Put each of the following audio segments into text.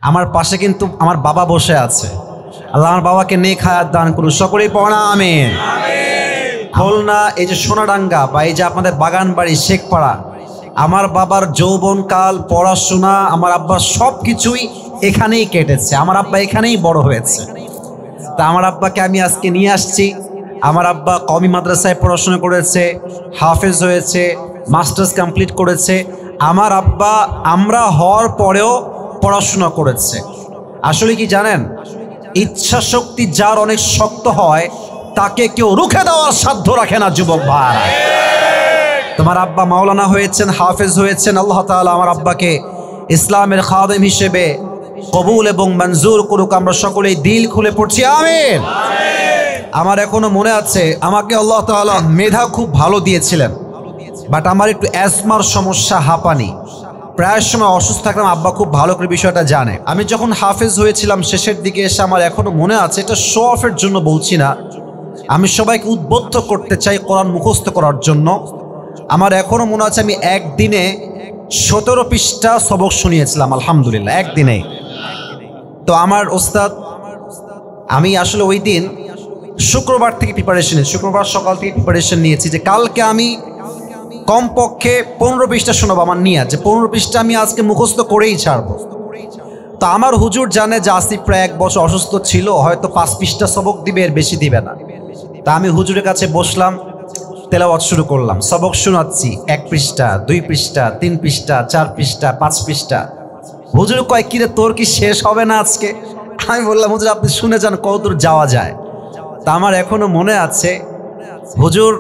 আমার পাশে কিন্তু আমার বাবা বসে আছে। আল্লাহ আমার বাবাকে নেক হায়াত দান করুন, সকলেই পড়া আমিন। খুলনা এই যে সোনাডাঙ্গা বা এই যে আপনাদের বাগানবাড়ি শেখপাড়া, আমার বাবার যৌবনকাল, পড়াশোনা, আমার আব্বার সব কিছুই এখানেই কেটেছে। আমার আব্বা এখানেই বড় হয়েছে। তা আমার আব্বাকে আমি আজকে নিয়ে আসছি। আমার আব্বা কওমি মাদ্রাসায় পড়াশোনা করেছে, হাফেজ হয়েছে, মাস্টার্স কমপ্লিট করেছে। আমার আব্বা আমরা হওয়ার পরেও পড়াশোনা করেছে। আসলে কি জানেন, ইচ্ছা শক্তি যার অনেক শক্ত হয় তাকে কেউ রুখে দেওয়ার সাধ্য রাখে না যুবক ভাই। তোমার আব্বা মাওলানা হয়েছেন, হাফেজ হয়েছেন। আল্লাহ তাআলা আমার আব্বাকে ইসলামের খাদেম হিসেবে কবুল এবং মঞ্জুর করুক। আমরা সকলেই দিল খুলে পড়ছি আমিন। আমার এখনো মনে আছে, আমাকে আল্লাহ তাআলা মেধা খুব ভালো দিয়েছিলেন, বাট আমার একটু অ্যাজমার সমস্যা, হাঁপানি, প্রায় সময় অসুস্থ থাকলাম। আব্বা খুব ভালো করে বিষয়টা জানে। আমি যখন হাফেজ হয়েছিলাম শেষের দিকে এসে, আমার এখনো মনে আছে, এটা শো অফের জন্য বলছি না, আমি সবাইকে উদ্বুদ্ধ করতে চাই কোরআন মুখস্থ করার জন্য। আমার এখনো মনে আছে আমি একদিনে 17 পৃষ্ঠা সবক শুনিয়েছিলাম আলহামদুলিল্লাহ, একদিনে। তো আমার ওস্তাদ, আমি আসলে ওই দিন শুক্রবার থেকে প্রিপারেশন নিয়েছি, শুক্রবার সকাল থেকে প্রিপারেশন নিয়েছি যে কালকে আমি কমপক্ষে 15 পৃষ্ঠা শোনাবো। আমার নিয়ে যে 15 পৃষ্ঠা আমি আজকে মুখস্থ করেই ছাড়বো। তো আমার হুজুর জানে যে আসিফ প্রায় 1 বছর অসুস্থ ছিল, হয়তো 5 পৃষ্ঠা সবক দিবে, এর বেশি দিবে না। তা আমি হুজুরের কাছে বসলাম, তেলাওয়াত শুরু করলাম, সবক শোনাচ্ছি। 1 পৃষ্ঠা, 2 পৃষ্ঠা, 3 পৃষ্ঠা, 4 পৃষ্ঠা, 5 পৃষ্ঠা। হুজুর কয়, কিরে তোর কি শেষ হবে না আজকে? আমি বললাম, হুজুর আপনি শুনে যান কতদূর যাওয়া যায়। তা আমার এখনো মনে আছে, হুজুর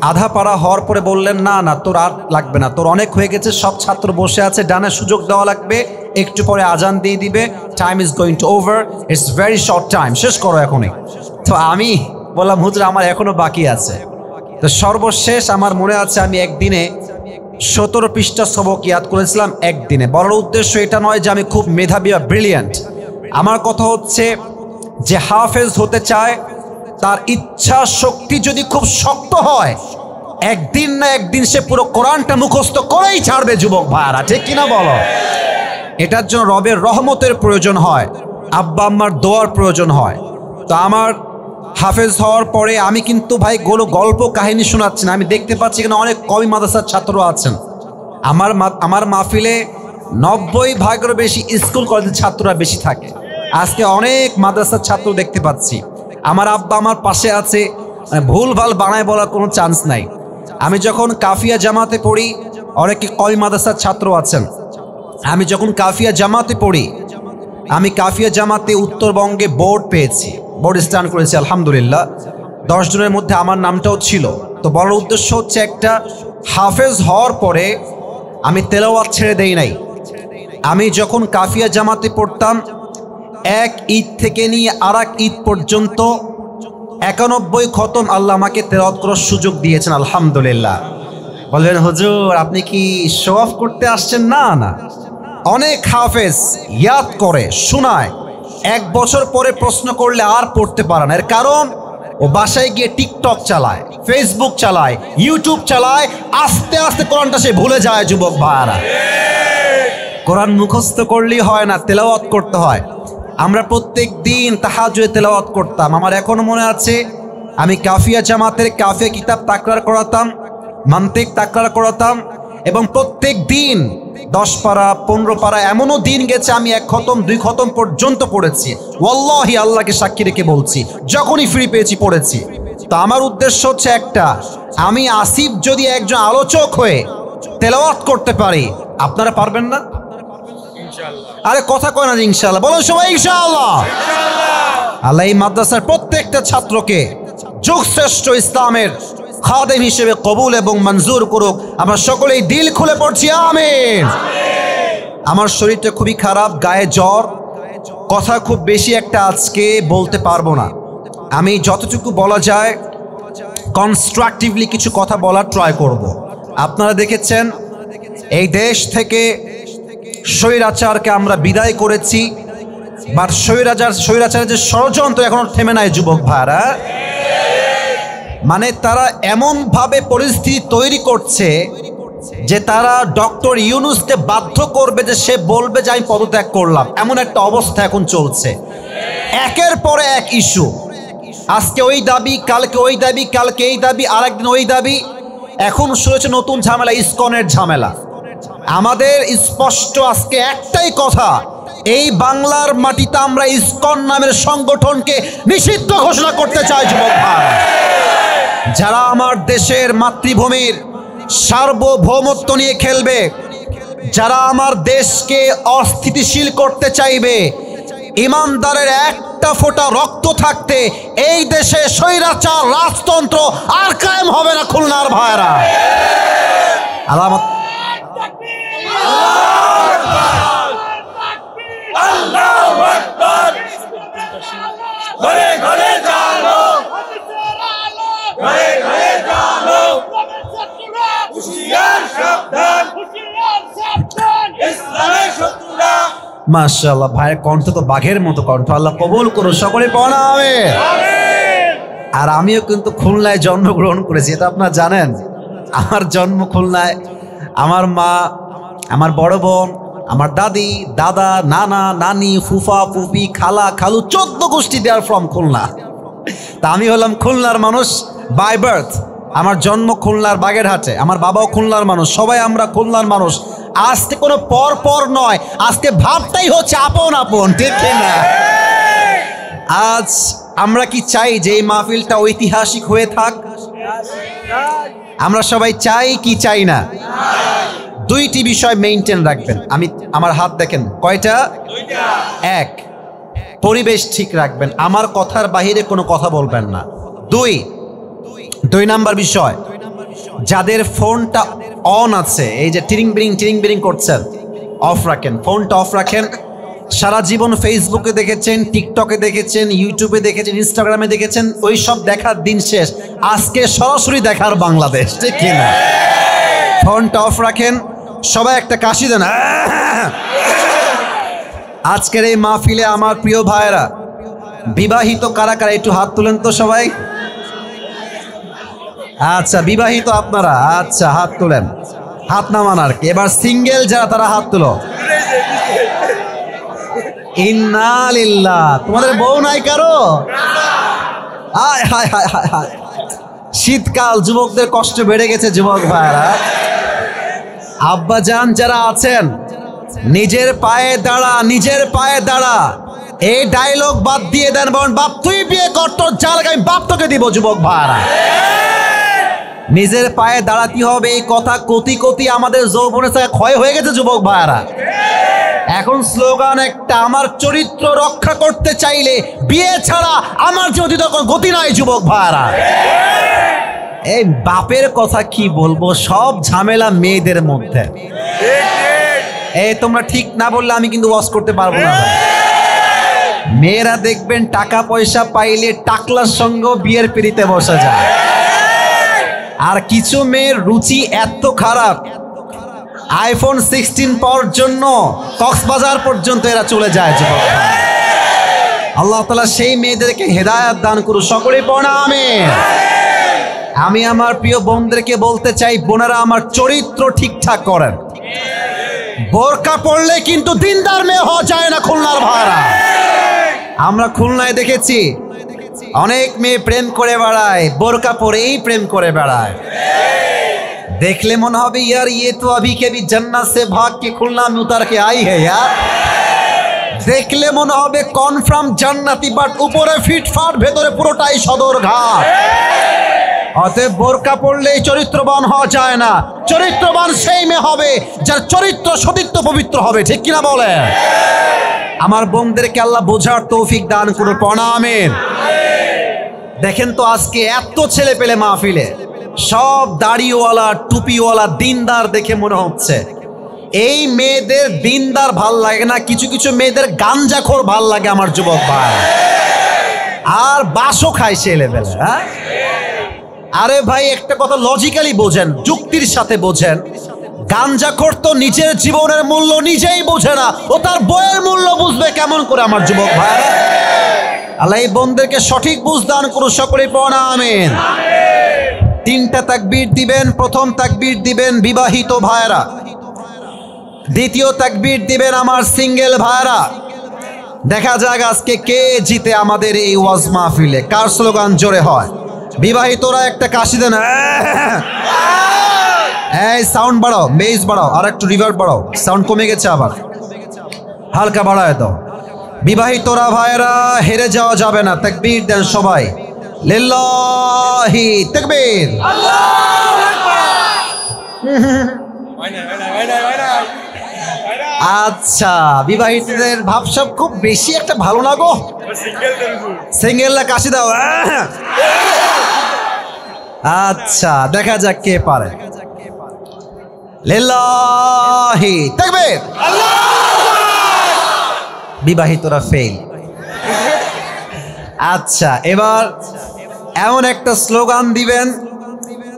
আধা পারা হওয়ার পরে বললেন, না না তোর আর লাগবে না, তোর অনেক হয়ে গেছে, সব ছাত্র বসে আছে, ডানে সুযোগ দেওয়া লাগবে, একটু পরে আজান দিয়ে দিবে, time is going to over, it's very short time, শেষ করো এখনই। তো আমি বললাম, হুজুর আমার এখনো বাকি আছে। তো সর্বশেষ আমার মনে আছে আমি একদিনে 17 পৃষ্ঠা সবক ইয়াদ করেছিলাম একদিনে। বলার উদ্দেশ্য এটা নয় যে আমি খুব মেধাবী বা ব্রিলিয়ান্ট। আমার কথা হচ্ছে, যে হাফেজ হতে চায় তার ইচ্ছা শক্তি যদি খুব শক্ত হয়, একদিন না একদিন সে পুরো কোরআনটা মুখস্থ করেই ছাড়বে যুবক ভাইরা, ঠিক কিনা বলো? এটার জন্য রবের রহমতের প্রয়োজন হয়, আব্বা আম্মার দোয়ার প্রয়োজন হয়। তো আমার হাফেজ হওয়ার পরে আমি কিন্তু ভাই গল্প কাহিনী শোনাচ্ছি না, আমি দেখতে পাচ্ছি এখানে অনেক কওমি মাদ্রাসার ছাত্র আছেন। আমার মাহফিলে 90% বেশি স্কুল কলেজের ছাত্ররা বেশি থাকে। আজকে অনেক মাদ্রাসার ছাত্র দেখতে পাচ্ছি। আমার আব্বা আমার পাশে আছে, ভুল ভাল বানায় বলার কোনো চান্স নাই। আমি যখন কাফিয়া জামাতে পড়ি, অনেকে কওমি মাদ্রাসার ছাত্র আছেন। আমি যখন কাফিয়া জামাতে পড়ি, আমি কাফিয়া জামাতে উত্তরবঙ্গে বোর্ড পেয়েছি, বোর্ড স্টার্ন করেছি আলহামদুলিল্লাহ। 10 জনের মধ্যে আমার নামটাও ছিল। তো বলার উদ্দেশ্য হচ্ছে, একটা হাফেজ হওয়ার পরে আমি তেলাওয়াত ছেড়ে দেই নাই। আমি যখন কাফিয়া জামাতে পড়তাম, এক ঈদ থেকে নিয়ে আর এক ঈদ পর্যন্ত 91 খতম আল্লাহ আমাকে তেলাওয়াত করার সুযোগ দিয়েছেন আলহামদুলিল্লাহ। বলবেন, হুজুর আপনি কি শো অফ করতে আসছেন? না না, অনেক হাফেজ ইয়াদ করে শোনায়, 1 বছর পরে প্রশ্ন করলে আর পড়তে পারে না। এর কারণ ও বাসায় গিয়ে টিকটক চালায়, ফেসবুক চালায়, ইউটিউব চালায়, আস্তে আস্তে কোরআনটা সে ভুলে যায় যুবক ভাইরা। কোরআন মুখস্থ করলেই হয় না, তেলাওয়াত করতে হয়। আমরা প্রত্যেক দিন তাহাজ্জুদে তেলাওয়াত করতাম। আমার এখনো মনে আছে, আমি কাফিয়া জামাতের কাফিয়া কিতাব তাকরার করাতাম, মান্তিক তাকরার করাতাম, এবং প্রত্যেক দিন 10 পারা 15 পারা, এমনও দিন গেছে আমি 1 খতম 2 খতম পর্যন্ত পড়েছি। ওয়াল্লাহি আল্লাহকে সাক্ষী রেখে বলছি, যখনই ফ্রি পেয়েছি পড়েছি। তো আমার উদ্দেশ্য হচ্ছে একটা, আমি আসিফ যদি একজন আলোচক হয়ে তেলাওয়াত করতে পারি, আপনারা পারবেন না? আরে কথা কয় না, ইনশাআল্লাহ বলো সবাই ইনশাআল্লাহ। আল্লাহ এই মাদ্রাসার প্রত্যেকটা ছাত্রকে যুগশ্রেষ্ঠ ইসলামের খাদেম হিসেবে কবুল এবং মঞ্জুর করুক। আমরা সকলেই দিল খুলে পড়ছি আমিন। আমার শরীরটা খুবই খারাপ, গায়ে জ্বর, কথা খুব বেশি একটা আজকে বলতে পারবো না। আমি যতটুকু বলা যায় কনস্ট্রাকটিভলি কিছু কথা বলার ট্রাই করব। আপনারা দেখেছেন এই দেশ থেকে স্বৈরাচারকে আমরা বিদায় করেছি, বাট স্বৈরাচারের যে ষড়যন্ত্র এখনো থেমে নাই যুবক ভাইরা। মানে তারা এমনভাবে পরিস্থিতি তৈরি করছে যে তারা ডক্টর ইউনূসকে বাধ্য করবে যে সে বলবে যে আমি পদত্যাগ করলাম। এমন একটা অবস্থা এখন চলছে, একের পরে এক ইস্যু। আজকে ওই দাবি, কালকে ওই দাবি, কালকে এই দাবি, আরেকদিন ওই দাবি। এখন শুরু হচ্ছে নতুন ঝামেলা, ইসকনের ঝামেলা। আমাদের স্পষ্ট আজকে একটাই কথা, এই বাংলার মাটিতে আমরা ইসকন নামের সংগঠনকে নিষিদ্ধ ঘোষণা করতে চাই। যুবক ভাই, যারা আমার দেশের মাতৃভূমির সার্বভৌমত্ব নিয়ে খেলবে, যারা আমার দেশকে অস্থিতিশীল করতে চাইবে, ইমানদারের একটা ফোঁটা রক্ত থাকতে এই দেশে স্বৈরাচার রাজতন্ত্র আর কায়েম হবে না। খুলনার ভাইরা, আলামত মাশাআল্লাহ, ভাইয়ের কণ্ঠ তো বাঘের মতো কণ্ঠ। আল্লাহ কবুল করুন, সকলে পড়া হবে। আর আমিও কিন্তু খুলনায় জন্মগ্রহণ করেছি, এটা আপনারা জানেন। আমার জন্ম খুলনায়। আমার মা, আমার বড় বোন, আমার দাদি, দাদা, নানা, নানি, ফুফা, ফুফি, খালা, খালু, 14 গোষ্ঠী দেয়ার ফ্রম খুলনা। তা আমি হলাম খুলনার মানুষ বাই বার্থ। আমার জন্ম খুলনার বাগেরহাটে, আমার বাবাও খুলনার মানুষ, সবাই আমরা খুলনার মানুষ। আজকে কোনো পর পর নয়, আজকে ভাবটাই হচ্ছে আপন আপন, ঠিক না? আজ আমরা কি চাই যে এই মাহফিলটা ঐতিহাসিক হয়ে থাক? আমরা সবাই চাই কি চাই না? দুইটি বিষয় মেইনটেইন রাখবেন। আমার হাত দেখেন কয়টা? এক, পরিবেশ ঠিক রাখবেন, আমার কথার বাহিরে কোনো কথা বলবেন না। দুই নাম্বার বিষয়, যাদের ফোনটা অন আছে, এই যে টিরিং বিরিং করছেন, অফ রাখেন, ফোনটা অফ রাখেন। সারা জীবন ফেসবুকে দেখেছেন, টিকটকে দেখেছেন, ইউটিউবে দেখেছেন, ইনস্টাগ্রামে দেখেছেন, ওই সব দেখার দিন শেষ। আজকে সরাসরি দেখার বাংলাদেশ, ঠিক কিনা? ফোনটা অফ রাখেন। সবাই একটা কাশি দেন। আজকের এই মাহফিলে আমার প্রিয় ভাইয়েরা, বিবাহিত কারা কারা একটু হাত তুলেন তো সবাই। আচ্ছা, বিবাহিত আপনারা, আচ্ছা হাত তুলেন, হাত নামান আর কি। এবার সিঙ্গেল যারা, তারা হাত তুলো। ইন্না লিল্লাহ। তোমাদের বউ নাই কারো? হায় হায় হায় হায় হায়, শীতকাল, যুবকদের কষ্ট বেড়ে গেছে। যুবক ভাইরা, আব্বাজান যারা আছেন, নিজের পায়ে দাঁড়া, নিজের পায়ে দাঁড়া, এই ডায়লগ বাদ দিয়ে দেন। বলেন বাপ তুই বিয়ে কর, তোর জাল আমি বাপ তোকে দিব। যুবক ভাইরা, নিজের পায়ে দাঁড়াতে হবে, এই কথা কোটি কোটি আমাদের যৌবনের থেকে ক্ষয় হয়ে গেছে। যুবক ভাইরা, এখন স্লোগান একটা, আমার চরিত্র রক্ষা করতে চাইলে বিয়ে ছাড়া আমার যদি তখন গতি নাই। যুবক ভাইরা, এই বাপের কথা কি বলবো, সব ঝামেলা মেয়েদের মধ্যে। এই তোমরা ঠিক না বললে আমি কিন্তু ওয়াজ করতে পারবো না। মেয়েরা দেখবেন টাকা পয়সা পাইলে টাকলার সঙ্গে বিয়ের পিড়িতে বসে যায়। আর কিছু মেয়ের রুচি এত খারাপ, আইফোন 16 পাওয়ার জন্য কক্সবাজার পর্যন্ত এরা চলে যায়। যুবক, আল্লাহ তাআলা সেই মেয়েদেরকে হেদায়েত দান করুন, সকলে পড়া আমিন। আমি আমার প্রিয় বোনদেরকে বলতে চাই, বোনেরা আমার চরিত্র ঠিকঠাক করেন। বোরকা পড়লে কিন্তু দিনদার মেয়ে হওয়া যায় না। খুলনার ভাড়া, আমরা খুলনায় দেখেছি অনেক মেয়ে প্রেম করে বেড়ায়, বোরকা পরেই প্রেম করে বেড়ায়। দেখলে মনে হবে ইয়ার ইয়ে তো अभी के भी जन्नत से भाग के खुलना में उतर के आई है यार। দেখলে মনে হবে কনফার্ম জান্নাতি, বাট উপরে ফিটফাট, ভেতরে পুরোটাই সদরঘাট। অতএব বোরকা পড়লেই চরিত্রবান হওয়া যায় না। চরিত্রবান সেই মেয়ে হবে যার চরিত্র সতীত্ব পবিত্র হবে, ঠিক কিনা বলে? আমার বোনদেরকে আল্লাহ বোঝার তৌফিক দান করুন, পড়া আমিন। দেখেন তো আজকে এত ছেলে পেলে মাহফিলে, সব দাড়িওয়ালা, টুপিওয়ালা, দিনদার দেখে মনে হচ্ছে এই মেয়েদের দিনদার ভাল লাগে না, কিছু কিছু মেয়েদের গাঞ্জাখোর ভাল লাগে। আমার যুবক ভাই, আর বাসও খায় সে লেভেলে। হ্যাঁ, আরে ভাই একটা কথা লজিক্যালি বোঝেন, যুক্তির সাথে বোঝেন। গাঞ্জাখোর তো নিজের জীবনের মূল্য নিজেই বোঝে না, ও তার বইয়ের মূল্য বুঝবে কেমন করে? আমার যুবক ভাই, আল্লাহ এই বোনদেরকে সঠিক বুঝ দান করুন, সকলে পড়া আমিন। তিনটা তাকবীর দিবেন। প্রথম তাকবীর দিবেন বিবাহিত ভাইরা, দ্বিতীয় তাকবীর দিবেন আমার সিঙ্গেল ভাইরা। দেখা যাক আজকে কে জিতে আমাদের এই ওয়াজ মাহফিলে, কার স্লোগান জোরে হয়। বিবাহিতরা একটা কাশি দেন, এই সাউন্ড বাড়াও, বেস বাড়াও, আর একটু রিভার্ব বাড়াও, সাউন্ড কমে গেছে, আবার হালকা বাড়ায় দাও। বিবাহিতরা ভাইরা হেরে যাওয়া যাবে না, তাকবীর দেন সবাই, লিল্লাহি তাকবীর। আচ্ছা, বিবাহিতদের ভাবসাব খুব বেশি একটা ভালো না গো, সিঙ্গেলরা কাশি দাও। আচ্ছা, দেখা যাক কে পারে। লিল্লাহি তাকবীর। বিবাহিতরা ফেল। আচ্ছা, এবার এমন একটা স্লোগান দিবেন,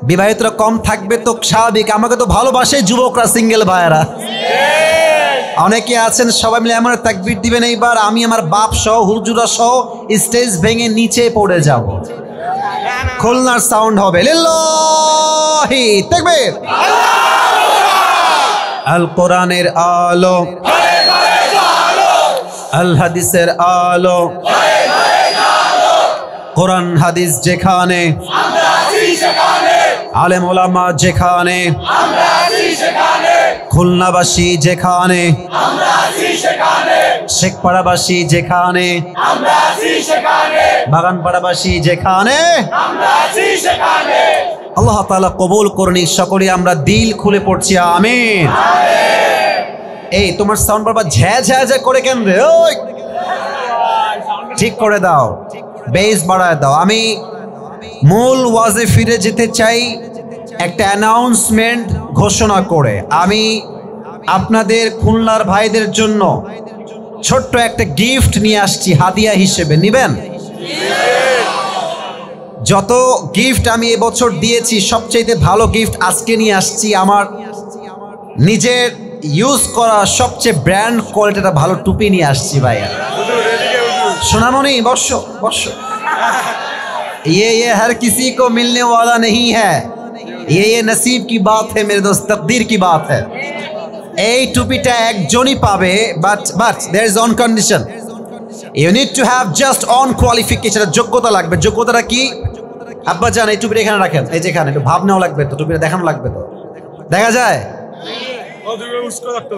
বিবাহিতরা কম থাকবে তো স্বাভাবিক, আমাকে তো ভালোবাসে যুবকরা, সিঙ্গেল ভাইয়েরা অনেকে আছেন, সবাই মিলে এমন তাকবীর দিবেন এইবার আমি আমার বাপ সহ হুজুরা সহ স্টেজ ভেঙে নিচে পড়ে যাব। খুলনার সাউন্ড হবে লিল্লাহি তাকবীর। আল কোরআনের আলো, আল হাদিসের আলো, কোরআন হাদিস যেখানে, আলেম ওলামা যেখানে, খুলনাবাসী যেখানে, শেখপাড়াবাসী যেখানে, বাগানপাড়াবাসী যেখানে, আল্লাহ তাআলা কবুল করুন। সকলে আমরা দিল খুলে পড়ছি আমিন। এই তোমার সাউন্ড বারবার ঝ্যা ঝ্যা ঝ্যা করে কেন রে? ওই ঠিক করে দাও, বেস বাড়ায় দাও। আমি মূল ওয়াজে ফিরে যেতে চাই একটা অ্যানাউন্সমেন্ট ঘোষণা করে। আমি আপনাদের খুলনার ভাইদের জন্য ছোট্ট একটা গিফট নিয়ে আসছি হাদিয়া হিসেবে, নিবেন? যত গিফট আমি এবছর দিয়েছি সবচেয়ে ভালো গিফট আজকে নিয়ে আসছি। আমার নিজের ইউজ করা সবচেয়ে ব্র্যান্ড কোয়ালিটিটা ভালো টুপি নিয়ে আসছি ভাইয়া। সোনামণি বর্ষ বর্ষ, ये हर किसी को मिलने वाला नहीं है, ये नसीब की बात है मेरे दोस्त, तकदीर की बात है। এই টুপিটা একজনই পাবে, but there is one condition, you need to have just one qualification, যোগ্যতা লাগবে। যোগ্যতাটা কি আব্বা জান? এই টুপিটা এখানে রাখেন, এই যেখানে একটু ভাব নেওয়া লাগবে তো, টুপিটা দেখানো লাগবে তো। দেখা যায়?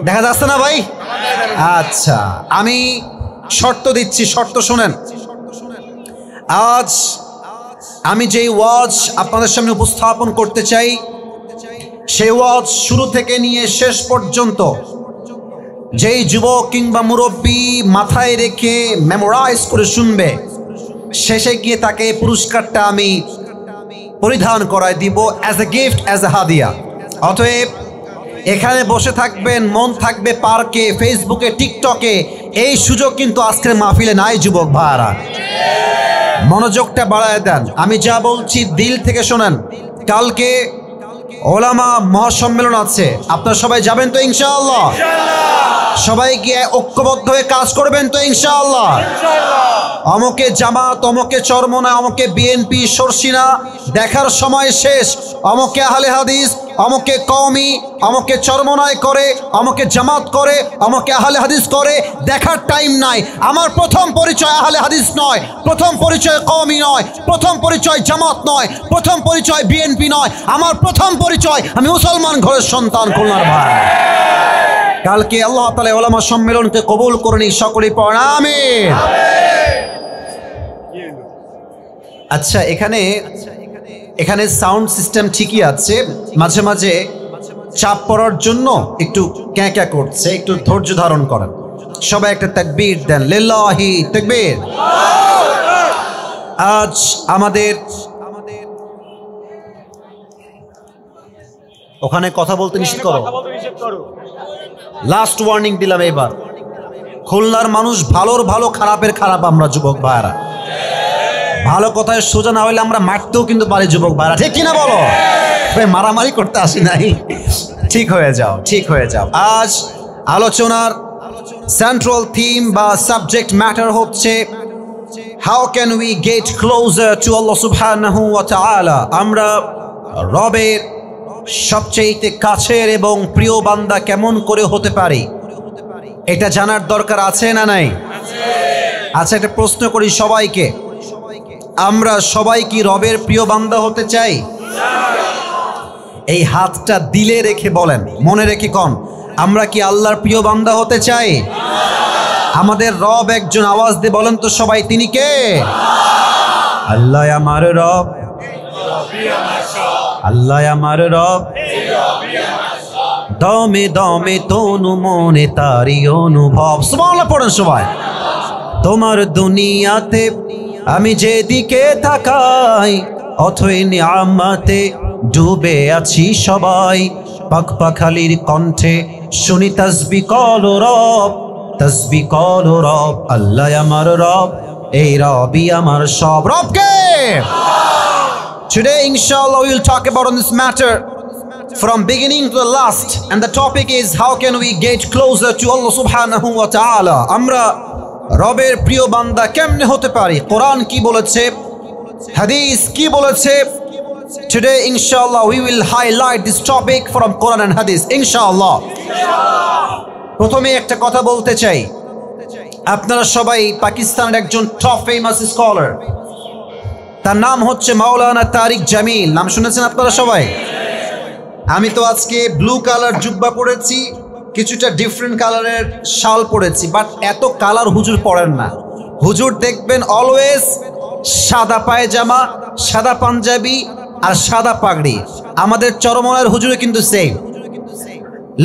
দেখা যাচ্ছে না ভাই? আচ্ছা, আমি শর্ত দিচ্ছি, শর্ত শুনেন। আজ আমি যেই ওয়াজ আপনাদের সামনে উপস্থাপন করতে চাই, সেই ওয়াজ শুরু থেকে নিয়ে শেষ পর্যন্ত যেই যুবক কিংবা মুরব্বী মাথায় রেখে মেমোরাইজ করে শুনবে, শেষে গিয়ে তাকে পুরস্কারটা আমি পরিধান করায় দিব as a gift, as a হাদিয়া। অতএব এখানে বসে থাকবেন, মন থাকবে পার্কে, ফেসবুকে, টিকটকে, এই সুযোগ কিন্তু আজকের মাহফিলে নাই যুবক ভাইরা। মনোযোগটা বাড়ায় দেন, আমি যা বলছি দিল থেকে শোনেন। কালকে ওলামা মহাসম্মেলন আছে, আপনারা সবাই যাবেন তো ইনশাআল্লাহ? সবাই গিয়ে ঐক্যবদ্ধ হয়ে কাজ করবেন তো ইনশাআল্লাহ? অমকে জামাত, অমকে চরমনা, অমকে বিএনপি, সরসিনা দেখার সময় শেষ। অমকে আহলে হাদিস, অমকে কওমি, অমকে চরমনায় করে, অমকে জামাত করে, অমকে আহলে হাদিস করে, দেখার টাইম নাই। আমার প্রথম পরিচয় আহলে হাদিস নয়, প্রথম পরিচয় কওমি নয়, প্রথম পরিচয় জামাত নয়, প্রথম পরিচয় বিএনপি নয়, আমার প্রথম পরিচয় আমি মুসলমান ঘরের সন্তান, খুলনার ভাই। কালকে আল্লাহ তাআলা ওলামা সম্মেলনকে কবুল করুন, সকলেই পড়েন আমিন। আচ্ছা, এখানে সাউন্ড সিস্টেম ঠিকই আছে, মাঝে মাঝে চাপ পড়ার জন্য একটু ক্যাঁ ক্যাঁ করছে, একটু ধৈর্য ধারণ করেন। সবাই একটা তাকবীর দেন, লিল্লাহি তাকবীর। আজ আমাদের ওখানে কথা বলতে নিষেধ করো, লাস্ট ওয়ার্নিং দিলাম। এবার খুলনার মানুষ ভালোর ভালো, খারাপের খারাপ। আমরা যুবক ভাইরা ভালো কথায় সোজা না হইলে আমরা মারতেও কিন্তু পারি যুবক ভাইরা, ঠিক কিনা বলো? মারামারি করতে আসি নাই, ঠিক হয়ে যাও, ঠিক হয়ে যাও। আজ আলোচনার সেন্ট্রাল থিম বা সাবজেক্ট ম্যাটার হচ্ছে how can we get closer to Allah সুবহানাহু ওয়া তাআলা। আমরা রবের সবচেয়ে কাছের এবং প্রিয় বান্দা কেমন করে হতে পারে এটা জানার দরকার আছে না নাই? আচ্ছা, একটা প্রশ্ন করি সবাইকে, আমরা সবাই কি রবের প্রিয় বান্দা হতে চাই? এই হাতটা দিলে রেখে বলেন, মনে রেখে কন, আমরা কি আল্লাহর প্রিয় বান্দা হতে চাই? আমাদের রব একজন, আওয়াজ দিয়ে বলেন তো সবাই, তিনি কে? আল্লাহ আমার রব, আল্লাহ আমার রব, দমে দমে তনু মনে তারি অনুভব। সুবহানাল্লাহ পড়েন সবাই। তোমার দুনিয়াতে আমি যেদিকে তাকাই অথই নিয়ামতে ডুবে আছি সবাই। পাখপাখালির কণ্ঠে শুনি তাসবিহ করো রব, তাসবিহ করো রব। আল্লাহ আমার রব, এই রবই আমার সব। রবকে today inshallah we will talk about on this matter from beginning to the last, and the topic is how can we get closer to Allah subhanahu wa ta'ala. আমরা রবের প্রিয় বান্দা কেমনে হতে পারি? কোরআন কি বলেছে, হাদিস কি বলেছে? Today inshallah we will highlight this topic from Quran and Hadith inshallah. প্রথমে একটা কথা বলতে চাই, আপনারা সবাই পাকিস্তানের একজন টপ ফেমাস স্কলার, তার নাম হচ্ছে মাওলানা তারিক জামিল। নাম শুনেছেন আপনারা সবাই? আমি তো আজকে ব্লু কালার জুব্বা পরেছি, কিছুটা ডিফারেন্ট কালারের শাল পরেছি, বাট এত কালার হুজুর পরেন না। হুজুর দেখবেন অলওয়েজ সাদা পায়জামা, সাদা পাঞ্জাবি আর সাদা পাগড়ি। আমাদের চরমনায়ের হুজুরে কিন্তু সেম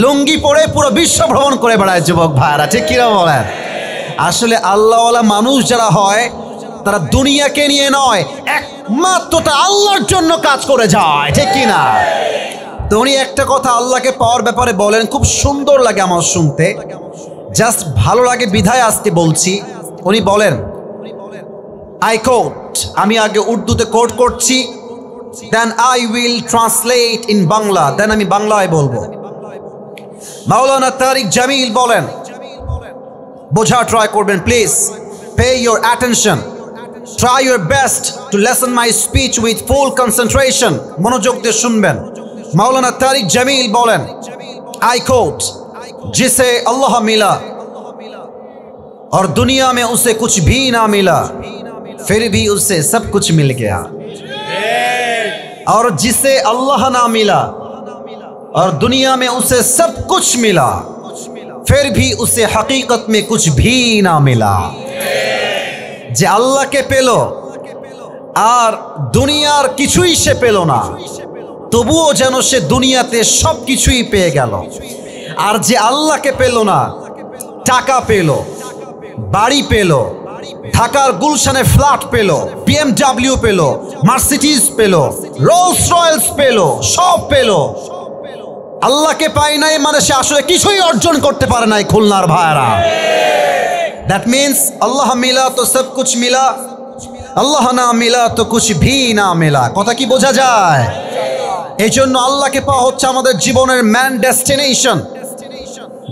লুঙ্গি পরে পুরো বিশ্ব ভ্রমণ করে বেড়ায় যুবক ভাইরা, ঠিক কিনা বলেন? আসলে আল্লাহওয়ালা মানুষ যারা হয় তারা দুনিয়াকে নিয়ে নয়, একমাত্র আল্লাহর জন্য কাজ করে যায়, ঠিক কিনা? তো উনি একটা কথা আল্লাহকে পাওয়ার ব্যাপারে বলেন, খুব সুন্দর লাগে আমার শুনতে, জাস্ট ভালো লাগে বিধায় আজকে বলছি। উনি বলেন, আই কোট, আমি আগে উর্দুতে কোট করছি, then I will translate in Bangla, then আমি বাংলায় বলবো। মাওলানা তারিক জামিল বলেন, বোঝা ট্রাই করবেন please, pay your attention, try your best to listen my speech with full concentration, মনোযোগ দিয়ে শুনবেন। মাওলানা তারিক জামিল বলেন, I quote, जिसे अल्लाह मिला और दुनिया में उसे कुछ भी ना मिला फिर भी उसे सब कुछ मिल गया, और जिसे अल्लाह ना मिला और दुनिया में उसे सब कुछ मिला फिर भी उसे हकीकत में कुछ भी ना मिला। যে আল্লাহকে পেল আর দুনিয়ার কিছুই সে পেল না, তবুও যেন সে দুনিয়াতে সব কিছুই পেয়ে গেল। আর যে আল্লাহকে পেল না, টাকা পেল, বাড়ি পেল, ঢাকার গুলশানে ফ্ল্যাট পেল, BMW পেল, মার্সিডিজ পেল, রোলস রয়েলস পেল, সব পেল, আল্লাহকে পায় নাই মানে সে আসলে কিছুই অর্জন করতে পারে নাই। খুলনার ভাইরা, that means Allah मिला तो सब कुछ मिला, Allah ना मिला तो कुछ भी ना मिला। কথা কি বোঝা যায়? এই জন্য আল্লাহকে পাওয়া হচ্ছে আমাদের জীবনের main destination.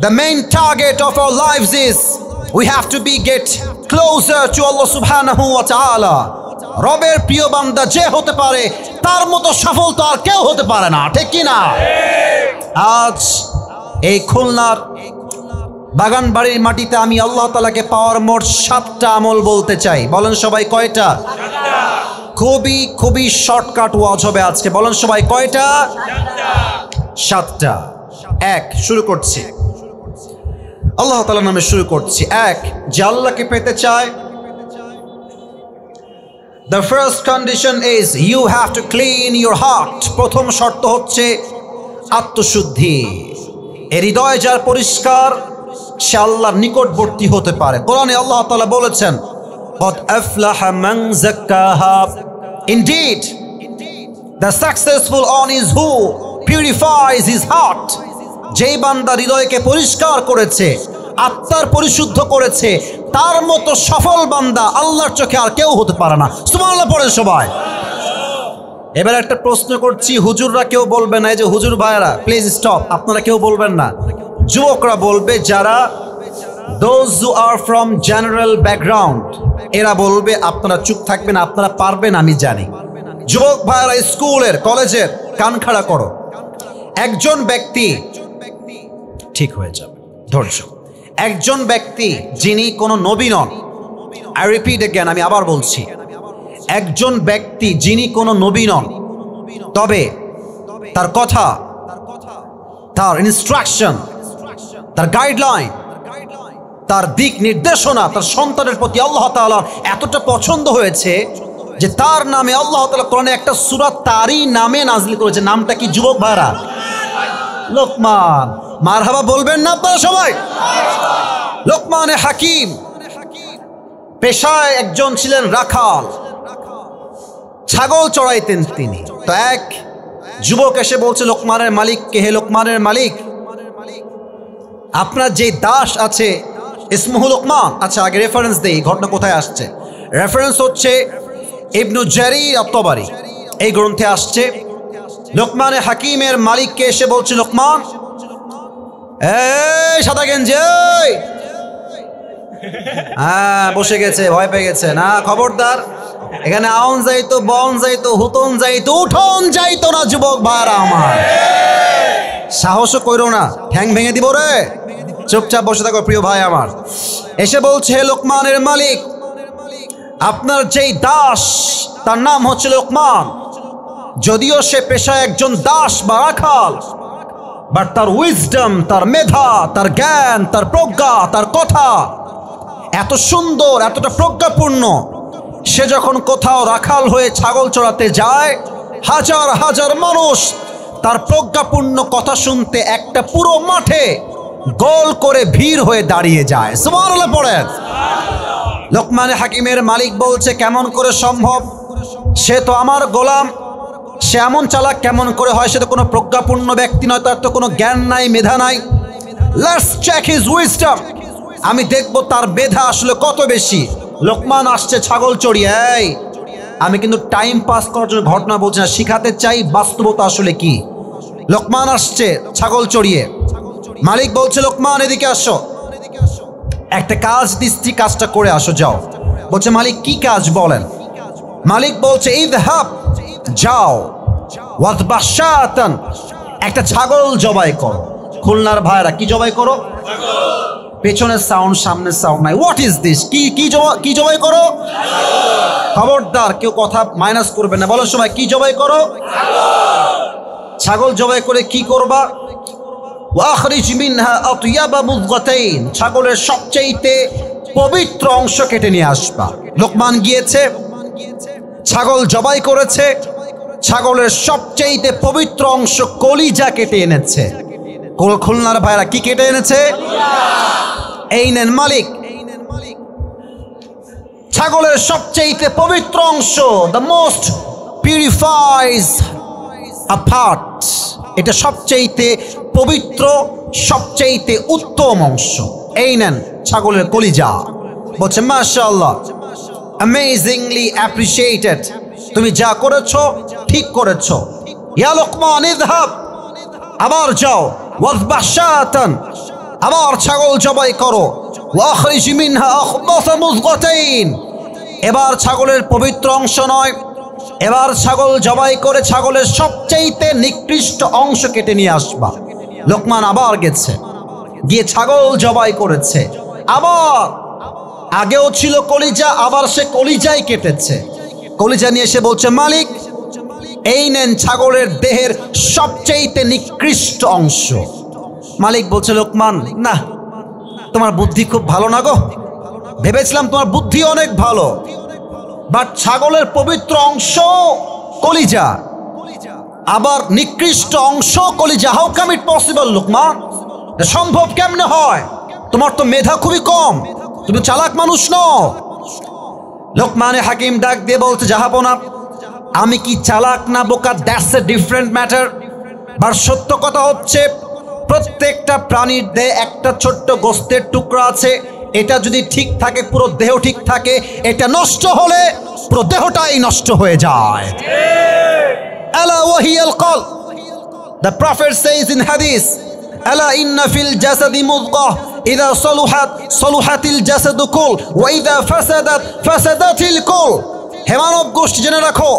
The main target of our lives is we have to be get closer to Allah subhanahu wa ta'ala. রবের প্রিয় বান্দা যে হতে পারে তার মতো সফল তো আর কেউ হতে পারে না, ঠিক কি না? আজ এই খুলনার বাগানবাড়ির মাটিতে আমি আল্লাহ তাআলাকে পাওয়ার মোট 7টা আমল বলতে চাই। বলেন সবাই কয়টা? খুবই খুবই শর্টকাট ওয়াজ হবে আজকে। বলেন সবাই কয়টা? 7টা। এক, শুরু করছি আল্লাহ তাআলার নামে শুরু করছি। এক, যে আল্লাহকে পেতে চায়, the first condition is you have to clean your heart. প্রথম শর্ত হচ্ছে আত্মশুদ্ধি। এর হৃদয় যার পরিষ্কার সে আল্লাহর নিকটবর্তী হতে পারে। কোরআনে আল্লাহ তাআলা বলেছেন, قد أفلح من زكاها. Indeed, the successful one is who purifies his heart. যেই বান্দা হৃদয়কে পরিষ্কার করেছে, আত্মার পরিশুদ্ধ করেছে, তার মতো সফল বান্দা আল্লাহর চোখে আর কেউ হতে পারে না। সুবহানাল্লাহ পড়েন সবাই। এবার একটা প্রশ্ন করছি, হুজুররা কেউ বলবে না, এই যে হুজুর ভাইরা প্লিজ স্টপ, আপনারা কেউ বলবেন না। যুবকরা বলবে, যারা those who are from general background এরা বলবে, আপনারা চুপ থাকবেন, আপনারা পারবেন, আমি জানি। যুবক ভাইরা স্কুলের, কলেজের কান খাড়া করো। একজন ব্যক্তি ঠিক হয়ে যাবে, ধৈর্য। একজন ব্যক্তি যিনি কোনো নবী নন, আই রিপিট अगेन, আমি আবার বলছি, একজন ব্যক্তি যিনি কোনো নবী নন, তবে তার কথা, তার ইনস্ট্রাকশন, তার গাইডলাইন, তার দিক নির্দেশনা তার সন্তানের প্রতি আল্লাহ তাআলা এতটা পছন্দ হয়েছে যে তার নামে আল্লাহ তাআলা কোরআনে একটা সূরা তারই নামে নাযিল করেছে। নামটা কি যুবক ভাইরা? লোকমান। মারহাবা বলবেন না আপনারা সবাই? লোকমানে হাকিম পেশায় একজন ছিলেন রাখাল, ছাগল চড়াইতেন তিনি। তো এক যুবক এসে বলছে লোকমানের মালিক কে? হে লোকমানের মালিক, আপনার যে দাস আছে ইসমুহু লোকমান। আচ্ছা, আগে রেফারেন্স দেই, ঘটনা কোথায় আসছে। রেফারেন্স হচ্ছে ইবনু জারির আত-তাবারি, এই গ্রন্থে আসছে। লোকমানে হাকিমের মালিককে এসে বলছে, লোকমান, এই সাদা গেঞ্জি, হ্যাঁ বসে গেছে, ভয় পেয়ে গেছে না, খবরদার, এখানে আউন যাইতো, বন যাইতো, হুতন যাইতো, উঠন যাইতো না যুবক ভাইরা আমার। সাহসও কইরো না, ঠ্যাং ভেঙে দিব রে, চুপচাপ বসে থাকো প্রিয় ভাই আমার। এসে বলছে, হে লোকমানের মালিক, আপনার যেই দাস তার নাম হচ্ছে লোকমান, যদিও সে পেশায় একজন দাস বা রাখাল, বাট তার উইজডম, তার মেধা, তার জ্ঞান, তার প্রজ্ঞা, তার কথা এত সুন্দর, এতটা প্রজ্ঞাপূর্ণ, সে যখন কোথাও রাখাল হয়ে ছাগল চড়াতে যায়, হাজার হাজার মানুষ তার প্রজ্ঞাপূর্ণ কথা শুনতে একটা পুরো মাঠে গোল করে ভিড় হয়ে দাঁড়িয়ে যায়। সুবহানাল্লাহ পড়েন। লোকমানে হাকিমের মালিক বলছে, কেমন করে সম্ভব? সে তো আমার গোলাম, সে এমন চালাক কেমন করে হয়? সে তো কোনো প্রজ্ঞাপূর্ণ ব্যক্তি নয়, তার তো কোনো জ্ঞান নাই, মেধা নাই। লেটস চেক হিজ উইজডম, আমি দেখব তার মেধা আসলে কত বেশি। লোকমান আসছে ছাগল চড়িয়ে। এই, আমি কিন্তু টাইম পাস করার জন্য ঘটনা বলছি না, শিখাতে চাই বাস্তবতা আসলে কি। লোকমান আসছে ছাগল চড়িয়ে। মালিক বলছে, লোকমান এদিকে আসো, একটা কাজ দিচ্ছি, কাজটা করে আসো, যাও। বলছে, মালিক কি কাজ বলেন? মালিক বলছে, ইযহাব, যাও, ওয়াদবাশাতান, একটা ছাগল জবাই করো। খুলনার ভাইরা কি জবাই করো? পেছনের সাউন্ড, সামনের সাউন্ড নাই। What is this? কি জবাই করো? খবরদার কেউ কথা মাইনাস করবে না, বলো সবাই, কি জবাই করো? ছাগল জবাই করে কি করবা? ওয়াখরিজ মিনহা আতয়াবা মুযগাতাইন, ছাগলের সবচেয়ে পবিত্র অংশ কেটে নিয়ে আসবা। লোকমান গিয়েছে, ছাগল জবাই করেছে, ছাগলের সবচেয়ে পবিত্র অংশ কলিজা কেটে এনেছে। খুলনার ভাইরা কি কেটে এনেছে? এই নেন মালিক, ছাগলের সবচেয়ে পবিত্র অংশ, দ্য মোস্ট পিউরিফাইজ আ পার্ট, এটা সবচেয়ে পবিত্র, সবচেয়ে উত্তম অংশ। এই নেন ছাগলের কলিজা। বলছে, মাশাআল্লাহ, অ্যামেজিংলি অ্যাপ্রিশিয়েটেড, তুমি যা করেছো ঠিক করেছো। ইয়া লোকমান ইযহাব, আবার যাও, ওয়াযবাশাতান, আবার ছাগল জবাই করো, ওয়াখরিজ মিনহা আখবাসা মুযগাতাইন, এবার ছাগলের পবিত্র অংশ নয়, এবার ছাগল জবাই করে ছাগলের সবচেয়ে নিকৃষ্ট অংশ কেটে নিয়ে আসবা। লোকমান আবার গেছে, গিয়ে ছাগল জবাই করেছে। আবার আগেও ছিল কলিজা, আবার সে কলিজাই কেটেছে। কলিজা নিয়ে এসে বলছে, মালিক এই নেন ছাগলের দেহের সবচেয়ে নিকৃষ্ট অংশ। মালিক বলছে, লোকমান, না, তোমার বুদ্ধি খুব ভালো না গো, ভেবেছিলাম তোমার বুদ্ধি অনেক ভালো, বাট ছাগলের পবিত্র অংশ কলিজা, আবার নিকৃষ্ট অংশ কলিজা, how come it possible? Lokman, সম্ভব কেমনে হয়? তোমার তো মেধা খুবই কম, তুমি চালাক মানুষ নও। লোকমানে হাকিম ডাক দিয়ে বলছে, জাহাপনা, আমি কি চালাক না বোকা, that's a different matter. But সত্য কথা হচ্ছে, প্রত্যেকটা প্রাণীর দেহে একটা ছোট্ট গোস্তের টুকরা আছে, এটা যদি ঠিক থাকে পুরো দেহ ঠিক থাকে, এটা নষ্ট হলে পুরো দেহটাই নষ্ট হয়ে যায়। আলা ওয়াহিয়াল কলব, দ্য প্রফেট সেজ ইন হাদিস, আলা ইন্না ফিল জাসাদি মুযগাহ ইযা সলুহাত সলুহাতিল জাসাদু কুল ওয়া ইযা ফাসাদাত ফাসাদাতিল কুল। হে মানব গোষ্ঠী জেনে রাখো,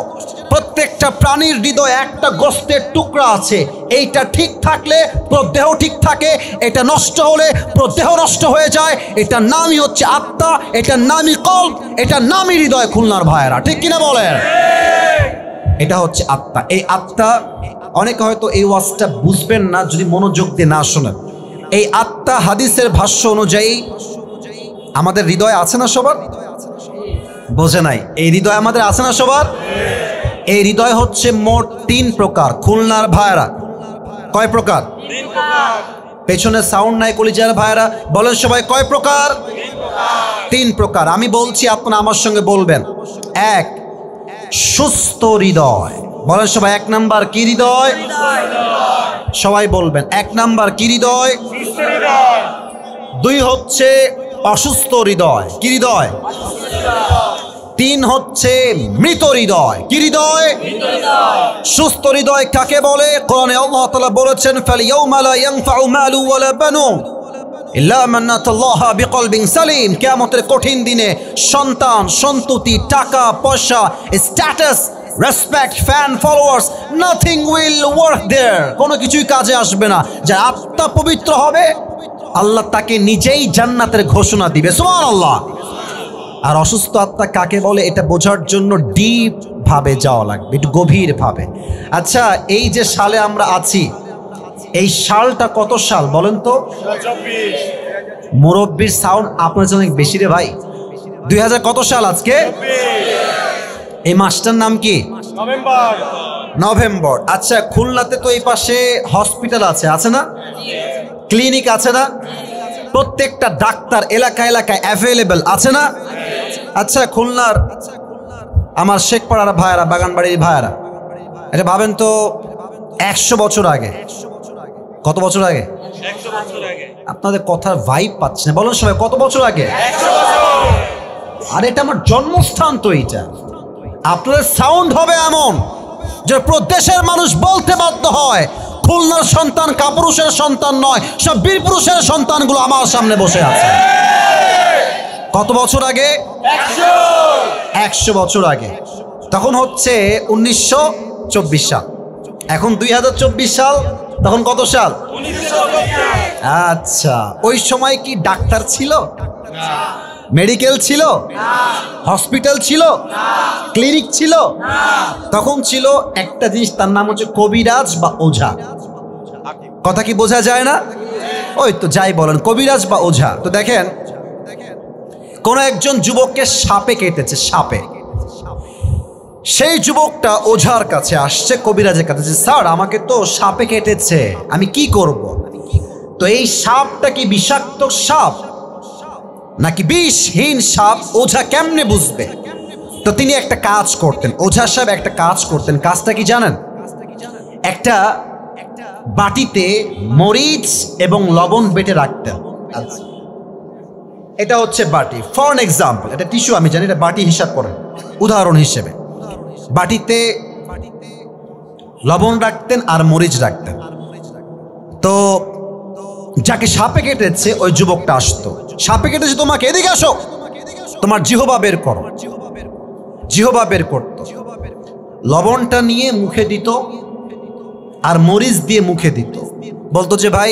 প্রত্যেকটা প্রাণীর হৃদয়ে একটা গোস্তের টুকরা আছে। এইটা ঠিক থাকলে পুরো দেহ ঠিক থাকে, এটা নষ্ট হলে পুরো দেহ নষ্ট হয়ে যায়। এটার নামই হচ্ছে আত্মা, এটার নামই কল্ব, এটার নামই হৃদয়। খুলনার ভাইয়েরা ঠিক কিনা বলেন? এটা হচ্ছে আত্মা। এই আত্মা, অনেকে হয়তো এই ওয়াজটা বুঝবেন না যদি মনোযোগ দিয়ে না শোনেন। এই আত্মা হাদিসের ভাষ্য অনুযায়ী আমাদের হৃদয় আছে না সবার? বোঝে নাই? এই হৃদয় আমাদের আছে না সবার? এই হৃদয় হচ্ছে মোট 3 প্রকার। খুলনার ভাইরা কয় প্রকার? পেছনে সাউন্ড নাই কলিজার ভাইরা, বলেন সবাই কয় প্রকার? 3 প্রকার। আমি বলছি, আপনারা আমার সঙ্গে বলবেন। 1, সুস্থ হৃদয়। বলেন সবাই 1 নাম্বার কি হৃদয়? সবাই বলবেন 1 নাম্বার কি হৃদয়? 2 হচ্ছে অসুস্থ হৃদয়। কি হৃদয়? 3 হচ্ছে মৃত হৃদয়। কি হৃদয়? সুস্থ হৃদয় কাকে বলে? কোরআনে আল্লাহ তাআলা বলেছেন, ফালিয়াউমা লা ইয়ানফাউ মালু ওয়ালা বানুন ইল্লা মান আতাল্লাহা বিকলবিন সালিম। কিয়ামতের কঠিন দিনে সন্তান, সন্ততি, টাকা পয়সা, status, respect, fan, followers, nothing will work there. কোনো কিছুই কাজে আসবে না। যার আত্মা পবিত্র হবে, আল্লাহ তাকে নিজেই জান্নাতের ঘোষণা দিবে। সুবহানাল্লাহ। আর অসুস্থ আত্মা কাকে বলে এটা বোঝার জন্য ডিপ ভাবে যাওয়া লাগবে, একটু গভীর ভাবে। আচ্ছা, এই যে সালে আমরা আছি, এই সালটা কত সাল বলেন তো? মুরব্বির সাউন্ড আপনার জন্য বেশি রে ভাই। 2000 কত সাল আজকে? এই মাসটার নাম কি? নভেম্বর। আচ্ছা, খুলনাতে তো এই পাশে হসপিটাল আছে, আছে না? ক্লিনিক আছে না? প্রত্যেকটা ডাক্তার এলাকা এলাকায় অ্যাভেলেবেল আছে না? আচ্ছা, খুলনার আমার শেখপাড়ার ভাইয়ারা, বাগানবাড়ির ভাইয়ারা, এটা ভাবেন তো 100 বছর আগে। কত বছর আগে? 100 বছর আগে। আপনাদের কথার ভাইব পাচ্ছে না, বলেন সবাই কত বছর আগে? 100 বছর। আর এটা আমার জন্মস্থান তো। এইটা আপনাদের সাউন্ড হবে এমন যে পুরো দেশের মানুষ বলতে বাধ্য হয়, খুলনার সন্তান কাপুরুষের সন্তান নয়, সব বীর পুরুষের সন্তানগুলো আমার সামনে বসে আছে। কত বছর আগে? 100 বছর আগে। তখন হচ্ছে 1924 সাল। এখন 2024 সাল, তখন কত সাল? 1924। আচ্ছা, ওই সময় কি ডাক্তার ছিল? মেডিকেল ছিল? হসপিটাল ছিল? ক্লিনিক ছিল? তখন ছিল একটা জিনিস, তার নাম হচ্ছে কবিরাজ বা ওঝা। কথা কি বোঝা যায় না? ওই তো যাই বলেন, কবিরাজ বা ওঝা। তো দেখেন, কোন একজন যুবককে সাপে কেটেছে, সাপে। সেই যুবকটা ওঝার কাছে আসছে, কবিরাজের কাছে, স্যার আমাকে তো সাপে কেটেছে, আমি কি করব? তো এই সাপটা কি বিষাক্ত সাপ নাকি বিষহীন সাপ, ওঝা কেমনে বুঝবে? তো তিনি একটা কাজ করতেন, ওঝা সাহেব একটা কাজ করতেন। কাজটা কি জানেন? একটা বাটিতে মরিচ এবং লবণ বেটে রাখতেন। এটা হচ্ছে বাটি, ফর এন এক্সাম্পল, এটা টিস্যু আমি জানি, এটা বাটি হিসাব করেন উদাহরণ হিসেবে। বাটিতে লবণ রাখতেন আর মরিচ রাখতেন। তো যাকে সাপে কেটেছে ওই যুবকটা আসতো, সাপে কেটেছে তোমাকে, এদিকে আসো, তোমার জিহবা বের করো। জিহবা বের করত, লবণটা নিয়ে মুখে দিত আর মরিচ দিয়ে মুখে দিত, বলতো যে ভাই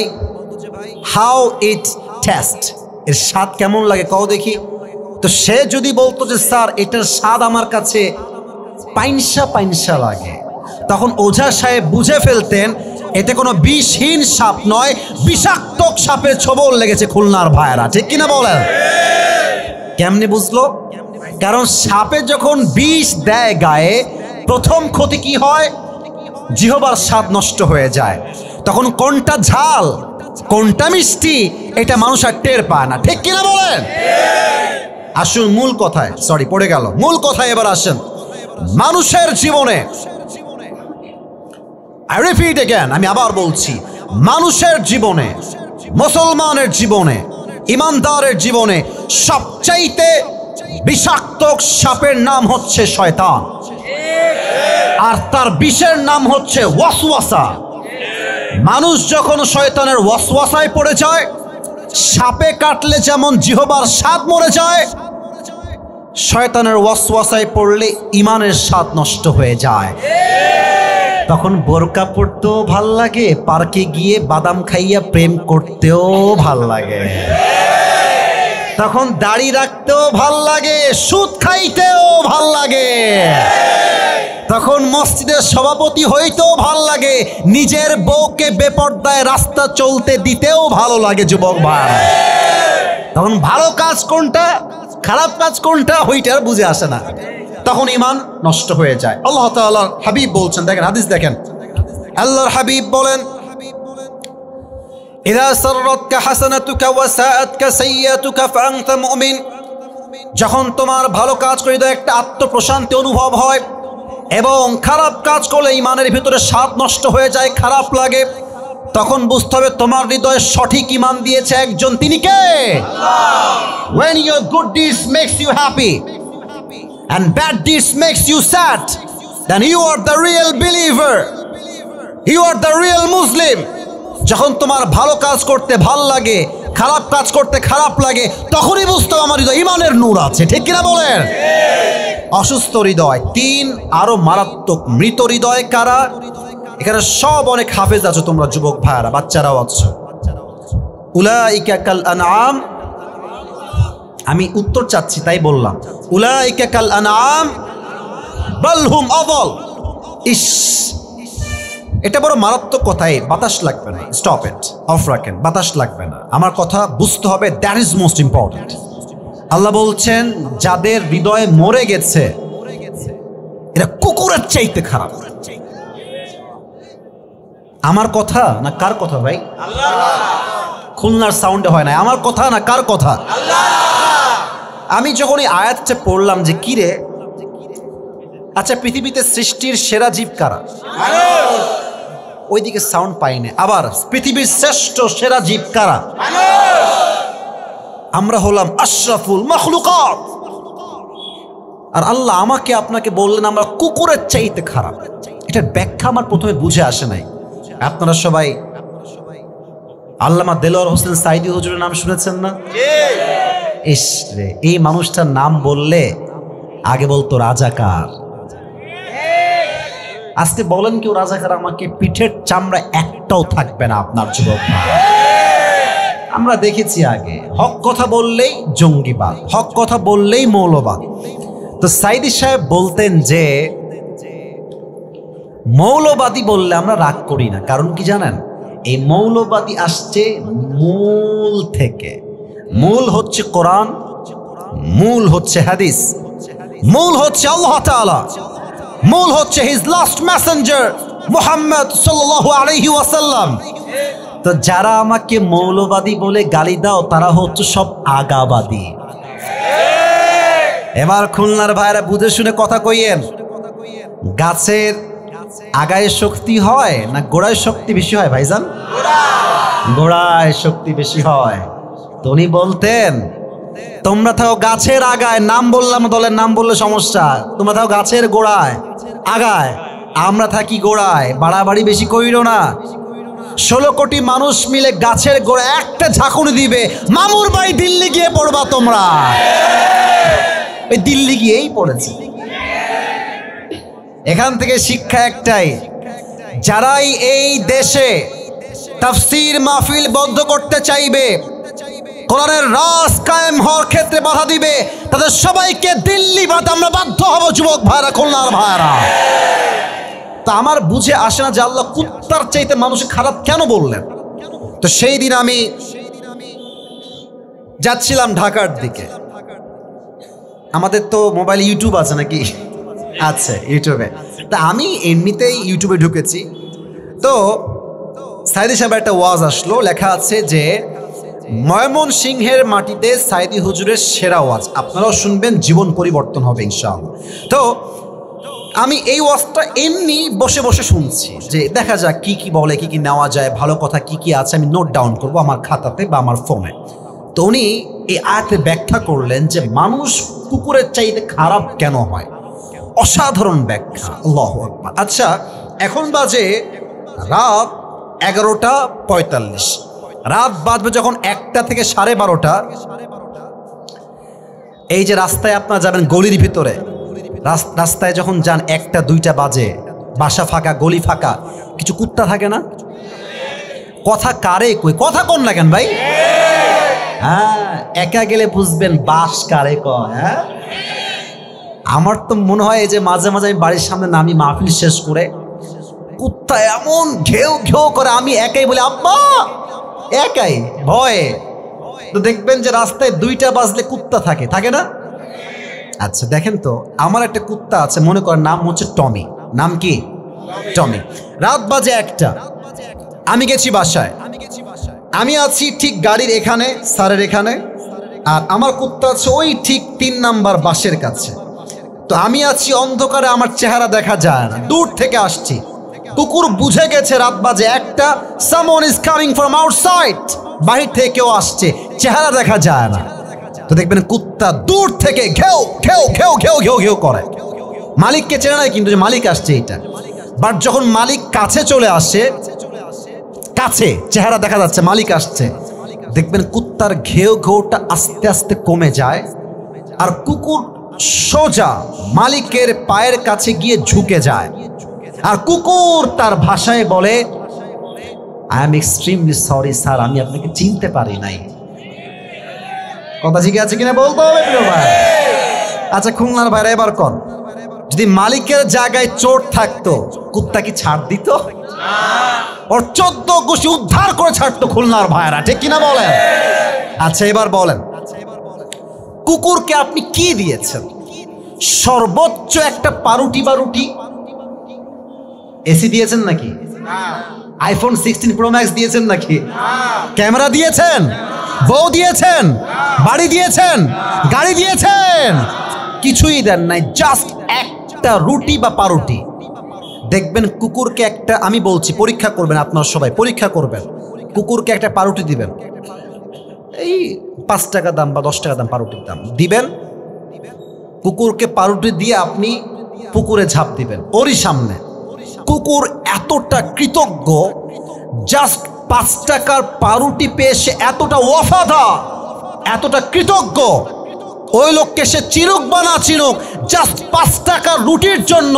হাউ ইট টেস্ট, এর স্বাদ কেমন লাগে কও দেখি। তো সে যদি বলতো যে স্যার এটার স্বাদ আমার কাছে পাইনসা পাইনসা লাগে, তখন ওঝা সাহেব বুঝে ফেলতেন এতে কোনো বিষহীন সাপ নয়, বিষাক্ত সাপের ছোবল লেগেছে খুলনার ভাইয়েরা। ঠিক কিনা বলেন? কেমনে বুঝলো? কারণ সাপে যখন বিষ দেয় গায়ে, প্রথম ক্ষতি কি হয়? জিহবার স্বাদ নষ্ট হয়ে যায়। তখন কোনটা ঝাল কোনটা মিষ্টি এটা মানুষ আর টের পায় না। ঠিক কিনা বলেন? আসুন মূল কথায়, সরি পড়ে গেল, মূল কথায় এবার আসেন। মানুষের জীবনে, I repeat again, আমি আবার বলছি, মানুষের জীবনে, মুসলমানের জীবনে, ইমানদারের জীবনে সবচাইতে বিষাক্ত সাপের নাম হচ্ছে শয়তান, আর তার বিষের নাম হচ্ছে ওয়াসওয়াসা। মানুষ যখন শয়তানের ওয়াসওয়াসায় পড়ে যায়, সাপে কাটলে যেমন জিহবার স্বাদ মরে যায়, শয়তানের ওয়াসওয়াসায় পড়লে ইমানের স্বাদ নষ্ট হয়ে যায়। তখন বোরকা পড়তেও ভাল লাগে, পার্কে গিয়ে বাদাম খাইয়া প্রেম করতেও ভাল লাগে, তখন দাড়ি রাখতেও ভাল লাগে, সুদ খাইতেও ভাল লাগে, তখন মসজিদের সভাপতি হইতেও ভাল লাগে, নিজের বউকে বেপর্দায় রাস্তা চলতে দিতেও ভালো লাগে। যুবক ভাই, তখন ভালো কাজ কোনটা খারাপ কাজ কোনটা ওইটার বুঝে আসে না, তখন ঈমান নষ্ট হয়ে যায়। আল্লাহ তাআলার হাবিব বলছেন, দেখেন হাদিস দেখেন, আল্লাহর হাবিব বলেন, ইযা সাররাতকা হাসানাতুকা ওয়া সাআতকা সাইয়্যাতুকা ফাআনতা মুমিন। যখন তোমার ভালো কাজ করে একটা আত্মপ্রশান্তি অনুভব হয় এবং খারাপ কাজ করলে ঈমানের ভিতরে স্বাদ নষ্ট হয়ে যায়, খারাপ লাগে, তখন বুঝতে হবে তোমার হৃদয়ে সঠিক ঈমান দিয়েছে একজন, তিনি কে? আল্লাহ। When your good deeds makes you happy and bad deeds makes you sad, then you are the real believer, you are the real Muslim. যখন তোমার ভালো কাজ করতে ভাল লাগে, খারাপ কাজ করতে খারাপ লাগে, তখনই বুঝতে হবে আমার হৃদয় ঈমানের নূর আছে। ঠিক কিনা বলেন? অসুস্থ হৃদয় 3, আরো মারাত্মক মৃত হৃদয় কারা? এখানে সব অনেক হাফেজ আছো তোমরা, যুবক ভাইরা, বাচ্চারাও আছো। উলাইকা কাল আনআম, আমি উত্তর চাচ্ছি তাই বললাম, উলাইকা কাল আনআম বাল হুম আযাল। ইস, এটা বড় মারাত্মক কথাই, বাতাস লাগবে না, স্টপ ইট, অফ রাখেন, বাতাস লাগবে না, আমার কথা বুঝতে হবে, দ্যাট ইজ মোস্ট ইম্পর্টেন্ট। আল্লাহ বলছেন যাদের হৃদয়ে মরে গেছে এরা কুকুরের চাইতে খারাপ। আমার কথা না কার কথা ভাই? আল্লাহ। খুলনার সাউন্ডে হয় না, আমার কথা না কার কথা? আল্লাহ। আমি যখন এই আয়াতটা পড়লাম যে কি রে, আচ্ছা পৃথিবীতে সৃষ্টির সেরা জীব কারা? ওইদিকে সাউন্ড পাই না। আবার পৃথিবীর শ্রেষ্ঠ সেরা জীব কারা? আমরা হলাম আশরাফুল মাখলুকাত। আর আল্লাহ আমাকে আপনাকে বললেন আমরা কুকুরের চাইতে খারাপ। এটার ব্যাখ্যা আমার প্রথমে বুঝে আসে নাই। আপনারা সবাই আল্লামা দেলোয়ার হোসেন সাইদি হুজুরের নাম শুনেছেন না? ইস রে, এই মানুষটার নাম বললে আগে বলতো রাজাকার, আজকে বলেন কেউ রাজাকার, আমাকে পিঠের চামড়া একটাও থাকবে না আপনার যুবক। আমরা দেখেছি আগে হক কথা বললেই জঙ্গিবাদ, হক কথা বললেই মৌলবাদ। তো সাইদি সাহেব বলতেন যে মৌলবাদী বললে আমরা রাগ করি না, কারণ কি জানেন? এই মৌলবাদী আসছে মূল থেকে। মূল হচ্ছে কোরআন, মূল হচ্ছে হাদিস, মূল হচ্ছে আল্লাহ তাআলা, মূল হচ্ছে হিজ লাস্ট মেসেঞ্জার মুহাম্মদ সাল্লাল্লাহু আলাইহি ওয়াসাল্লাম। তো যারা আমাকে মৌলবাদী বলে গালি দাও তারা হচ্ছে সব আগাবাদী। এবার খুলনার ভাইরা বুঝে শুনে কথা কইয়েন, গাছের আগায় শক্তি হয় না গোড়ায় শক্তি বেশি হয়? ভাইজান, গোড়ায় শক্তি বেশি হয়। তো উনি বলতেন তোমরা থাকো গাছের আগায়, নাম বললাম দলের নাম বললে সমস্যা, তোমরা থাকো গাছের গোড়ায় আগায়, আমরা থাকি গোড়ায়, বাড়াবাড়ি বেশি কইরো না। 16 কোটি মানুষ মিলে গাছের গোড়ায় একটা ঝাঁকুনি দিবে, মামুর বাড়ি দিল্লি গিয়ে পড়বা তোমরা। ওই দিল্লি গিয়েই পড়েছে। এখান থেকে শিক্ষা একটাই, যারাই এই দেশে তাফসীর মাহফিল বন্ধ করতে চাইবে, কোরআনের রাজ কায়েম হওয়ার ক্ষেত্রে বাধা দিবে, তাদের সবাইকে দিল্লি বাদ আমরা বাধ্য হব। যুবক ভাইরা, খুলনার ভাইরা, তা আমার বুঝে আসে না যে আল্লাহ কুত্তার চাইতে মানুষের খারাপ কেন বললেন। তো সেই দিন আমি যাচ্ছিলাম ঢাকার দিকে, আমাদের তো মোবাইল ইউটিউব আছে নাকি? আছে, ইউটিউবে। তা আমি এমনিতেই ইউটিউবে ঢুকেছি, তো সাইদি সাহেব একটা ওয়াজ আসলো, লেখা আছে যে ময়মনসিংহের মাটিতে সাইদি হুজুরের সেরা ওয়াজ, আপনারাও শুনবেন, জীবন পরিবর্তন হবে ইনশাআল্লাহ। তো আমি এই ওয়াজটা এমনি বসে বসে শুনছি যে দেখা যাক কি কি বলে, কি কি নেওয়া যায়, ভালো কথা কি কি আছে আমি নোট ডাউন করব আমার খাতাতে বা আমার ফোনে। তো উনি এই আয়াতে ব্যাখ্যা করলেন যে মানুষ কুকুরের চাইতে খারাপ কেন হয়। অসাধারণ ব্যাখ্যা, আল্লাহু আকবার। আচ্ছা, এখন বাজে রাত 11:45, রাত বাজবে যখন 1টা থেকে 12:30। এই যে রাস্তায় আপনারা যাবেন গলির ভিতরে, রাস্তায় যখন যান 1টা 2টা বাজে, বাসা ফাঁকা, গলি ফাঁকা, কিছু কুত্তা থাকে না? কথা কারে কই, কথা কোন না কেন ভাই? হ্যাঁ, একা গেলে বুঝবেন বাস কারে কয়। হ্যাঁ, আমার তো মনে হয় যে মাঝে মাঝে আমি বাড়ির সামনে নামি মাহফিল শেষ করে, কুত্তা এমন ঘেউ ঘেউ করে, আমি একাই বলি আব্বা, একাই ভয়ে। তো দেখবেন যে রাস্তায় 2টা বাজলে কুত্তা থাকে, থাকে না? আচ্ছা দেখেন তো, আমার একটা কুত্তা আছে, মনে করেন নাম হচ্ছে টমি। নাম কি? টমি। রাত বাজে 1টা, আমি গেছি বাসায়, আমি আছি ঠিক গাড়ির এখানে, স্যারের এখানে, আর আমার কুত্তা আছে ওই ঠিক 3 নাম্বার বাসের কাছে। তো আমি আছি অন্ধকারে, আমার চেহারা দেখা যায় না, দূর থেকে আসছি। কুকুর বুঝে গেছে রাত বাজে 1টা, someone is coming from outside, বাহির থেকে কেউ আসছে, চেহারা দেখা যায় না। তো দেখবেন কুত্তা দূর থেকে ঘেউ ঘেউ ঘেউ ঘেউ ঘেউ ঘেউ করে। মালিককে চেনে না কিন্তু যে মালিক আসছে এটা। বাট যখন মালিক কাছে চলে আসে, কাছে চেহারা দেখা যাচ্ছে মালিক আসছে, দেখবেন কুত্তার ঘেউ ঘেউটা আস্তে আস্তে কমে যায়, আর কুকুর সোজা মালিকের পায়ের কাছে গিয়ে ঝুঁকে যায়। আর কুকুর তার ভাষায় বলে, I am extremely sorry sir, আমি আপনাকে চিনতে পারি নাই। কথা ঠিক আছে কিনা বলতে হবে প্রিয় ভাই। আচ্ছা খুলনার ভাইরা এবার কর, যদি মালিকের জায়গায় চোর থাকতো, কুত্তা কি ছাড় দিত? ওর 14 গোষ্ঠী উদ্ধার করে ছাড়তো খুলনার ভাইরা, ঠিক কিনা বলেন? আচ্ছা এবার বলেন, কুকুরকে আপনি কি দিয়েছেন? সর্বোচ্চ একটা পাউরুটি বারুটি। এসি দিয়েছেন নাকি? আইফোন 16 প্রো ম্যাক্স দিয়েছেন নাকি? ক্যামেরা দিয়েছেন? বউ দিয়েছেন? বাড়ি দিয়েছেন? গাড়ি দিয়েছেন? কিছুই দেন নাই, জাস্ট একটা রুটি বা পাউরুটি। দেখবেন কুকুরকে একটা, আমি বলছি পরীক্ষা করবেন, আপনারা সবাই পরীক্ষা করবেন, কুকুরকে একটা পাউরুটি দিবেন, এই 5 টাকা দাম বা 10 টাকা দাম পাউরুটির দাম দিবেন, কুকুরকে পাউরুটি দিয়ে আপনি পুকুরে ঝাঁপ দিবেন ওরই সামনে। কুকুর এতটা কৃতজ্ঞ, জাস্ট 5 টাকার পাউরুটি পেয়ে সে এতটা ওয়াফাদার, এতটা কৃতজ্ঞ, ওই লোককে সে চিনুক বা না চিনুক, জাস্ট 5 টাকার রুটির জন্য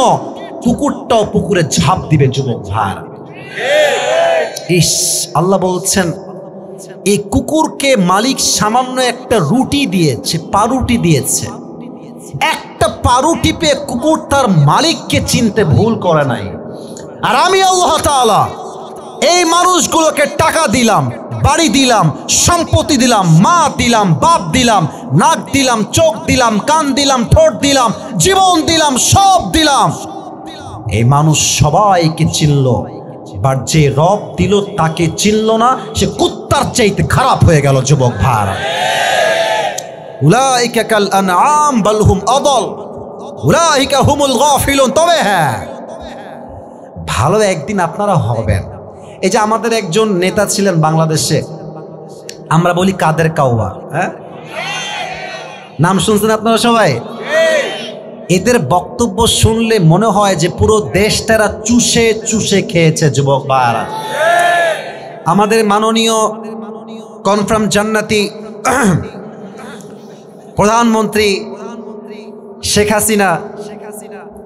কুকুরটাও পুকুরে ঝাঁপ দিবে। যুবক ভাইরা, ইস, আল্লাহ বলছেন এই কুকুরকে মালিক সামান্য একটা রুটি দিয়েছে, পাউরুটি দিয়েছে, একটা পাউরুটি পেয়ে কুকুর তার মালিককে চিনতে ভুল করে নাই। আর আমি আল্লাহ তাআলা এই মানুষগুলোকে টাকা দিলাম, বাড়ি দিলাম, সম্পত্তি দিলাম, মা দিলাম, বাপ দিলাম, নাক দিলাম, চোখ দিলাম, কান দিলাম, ঠোঁট দিলাম, জীবন দিলাম, সব দিলাম, এই মানুষ সবাইকে চিনল, বাট যে রব দিল তাকে চিনল না, সে কুত্তার চাইতে খারাপ হয়ে গেল। যুবক ভাইরা, উলাইকা কাল আনআম বাল হুম আদাল উলাইকা হুমুল গাফিলুন। তবে হ্যাঁ, ভালো একদিন আপনারা হবেন। এই যে আমাদের একজন নেতা ছিলেন বাংলাদেশে, আমরা বলি কাদের কাওয়া, হ্যাঁ, নাম শুনছেন আপনারা সবাই? এদের বক্তব্য শুনলে মনে হয় যে পুরো দেশটারা চুষে চুষে খেয়েছে। যুবক ভাইরা, আমাদের মাননীয় কনফার্ম জান্নাতি প্রধানমন্ত্রী শেখ হাসিনা,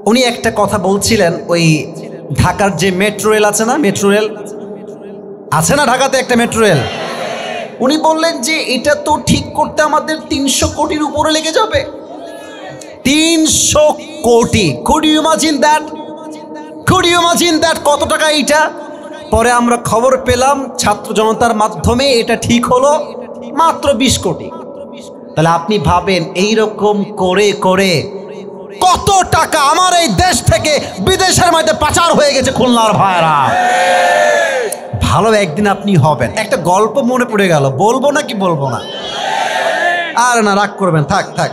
উনি একটা কথা বলছিলেন, ওই ঢাকার যে মেট্রো রেল আছে না, মেট্রো রেল আছে না ঢাকাতে একটা মেট্রো রেল, উনি বললেন যে এটা তো ঠিক করতে আমাদের 300 কোটির উপরে লেগে যাবে। 300 কোটি! Could you imagine that? Could you imagine that? কত টাকা এটা? পরে আমরা খবর পেলাম ছাত্র জনতার মাধ্যমে, এটা ঠিক হলো মাত্র 20 কোটি। তাহলে আপনি ভাবেন এইরকম করে করে কত টাকা আমার এই দেশ থেকে বিদেশের মধ্যে পাচার হয়ে গেছে খুলনার ভাইরা। ভালো একদিন আপনি হবেন। একটা গল্প মনে পড়ে গেল, বলবো না কি বলবো না? আর না, রাগ করবেন, থাক থাক,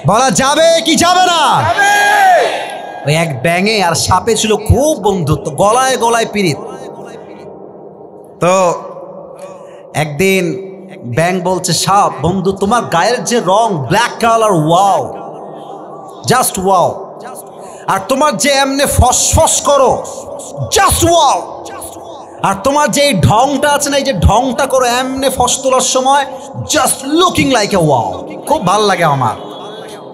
বলা যাবে কি যাবে না? ওই এক ব্যাঙে আর সাপে ছিল খুব বন্ধুত্ব, গলায় গলায় পিরিত। তো একদিন ব্যাঙ বলছে সাপ, বন্ধু তোমার গায়ের যে রং black colour, wow, just wow, আর তোমার যে এমনি ফসফস করো, জাস্ট ওয়াও, আর তোমার যে ঢংটা আছে না, এই যে ঢংটা করো এমনি ফস তোলার সময়, just looking like a wow, খুব ভালো লাগে আমার,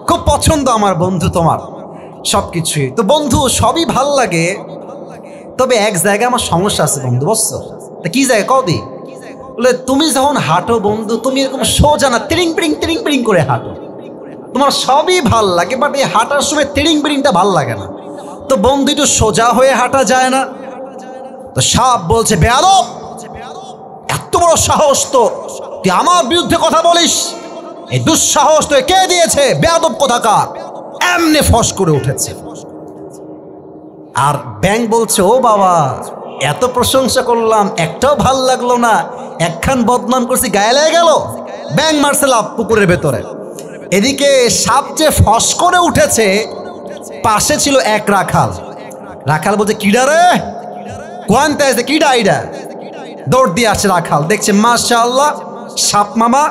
খুব পছন্দ আমার বন্ধু তোমার সবকিছুই। তো বন্ধু সবই ভাল লাগে, তবে এক জায়গায় আমার সমস্যা আছে বন্ধু, বুঝছো? তা কি জায়গা কদি? বলে তুমি যখন হাঁটো বন্ধু, তুমি এরকম সোজা না, তিরিং পিরিং করে হাঁটো। তোমার সবই ভাল লাগে, বাট এই হাঁটার সময় তিরিং পিরিংটা ভাল লাগে না। তো বন্ধু একটু সোজা হয়ে হাঁটা যায় না? তো সাপ বলছে, বেয়াদব, এত বড় সাহস তো, তুই আমার বিরুদ্ধে কথা বলিস? এই দুঃসাহস তো কে দিয়েছে? বেয়াদব কোথাকার। এমনি ফস করে উঠেছে। আর ব্যাঙ বলছে, ও বাবা, এত প্রশংসা করলাম, একটাও ভাল লাগলো না, একখান বদনাম করছি, গায়ে লেগে গেল। ব্যাঙ মারছে লাফ পুকুরের ভেতরে। এদিকে সাপ যে ফস করে উঠেছে, পাশে ছিল এক রাখাল। রাখাল বলছে, কিডা রে? কোয়ান্তে আছে, কিডা আইডা? দৌড় দিয়ে আসছে রাখাল, দেখছে মাশাআল্লাহ সাপ মামা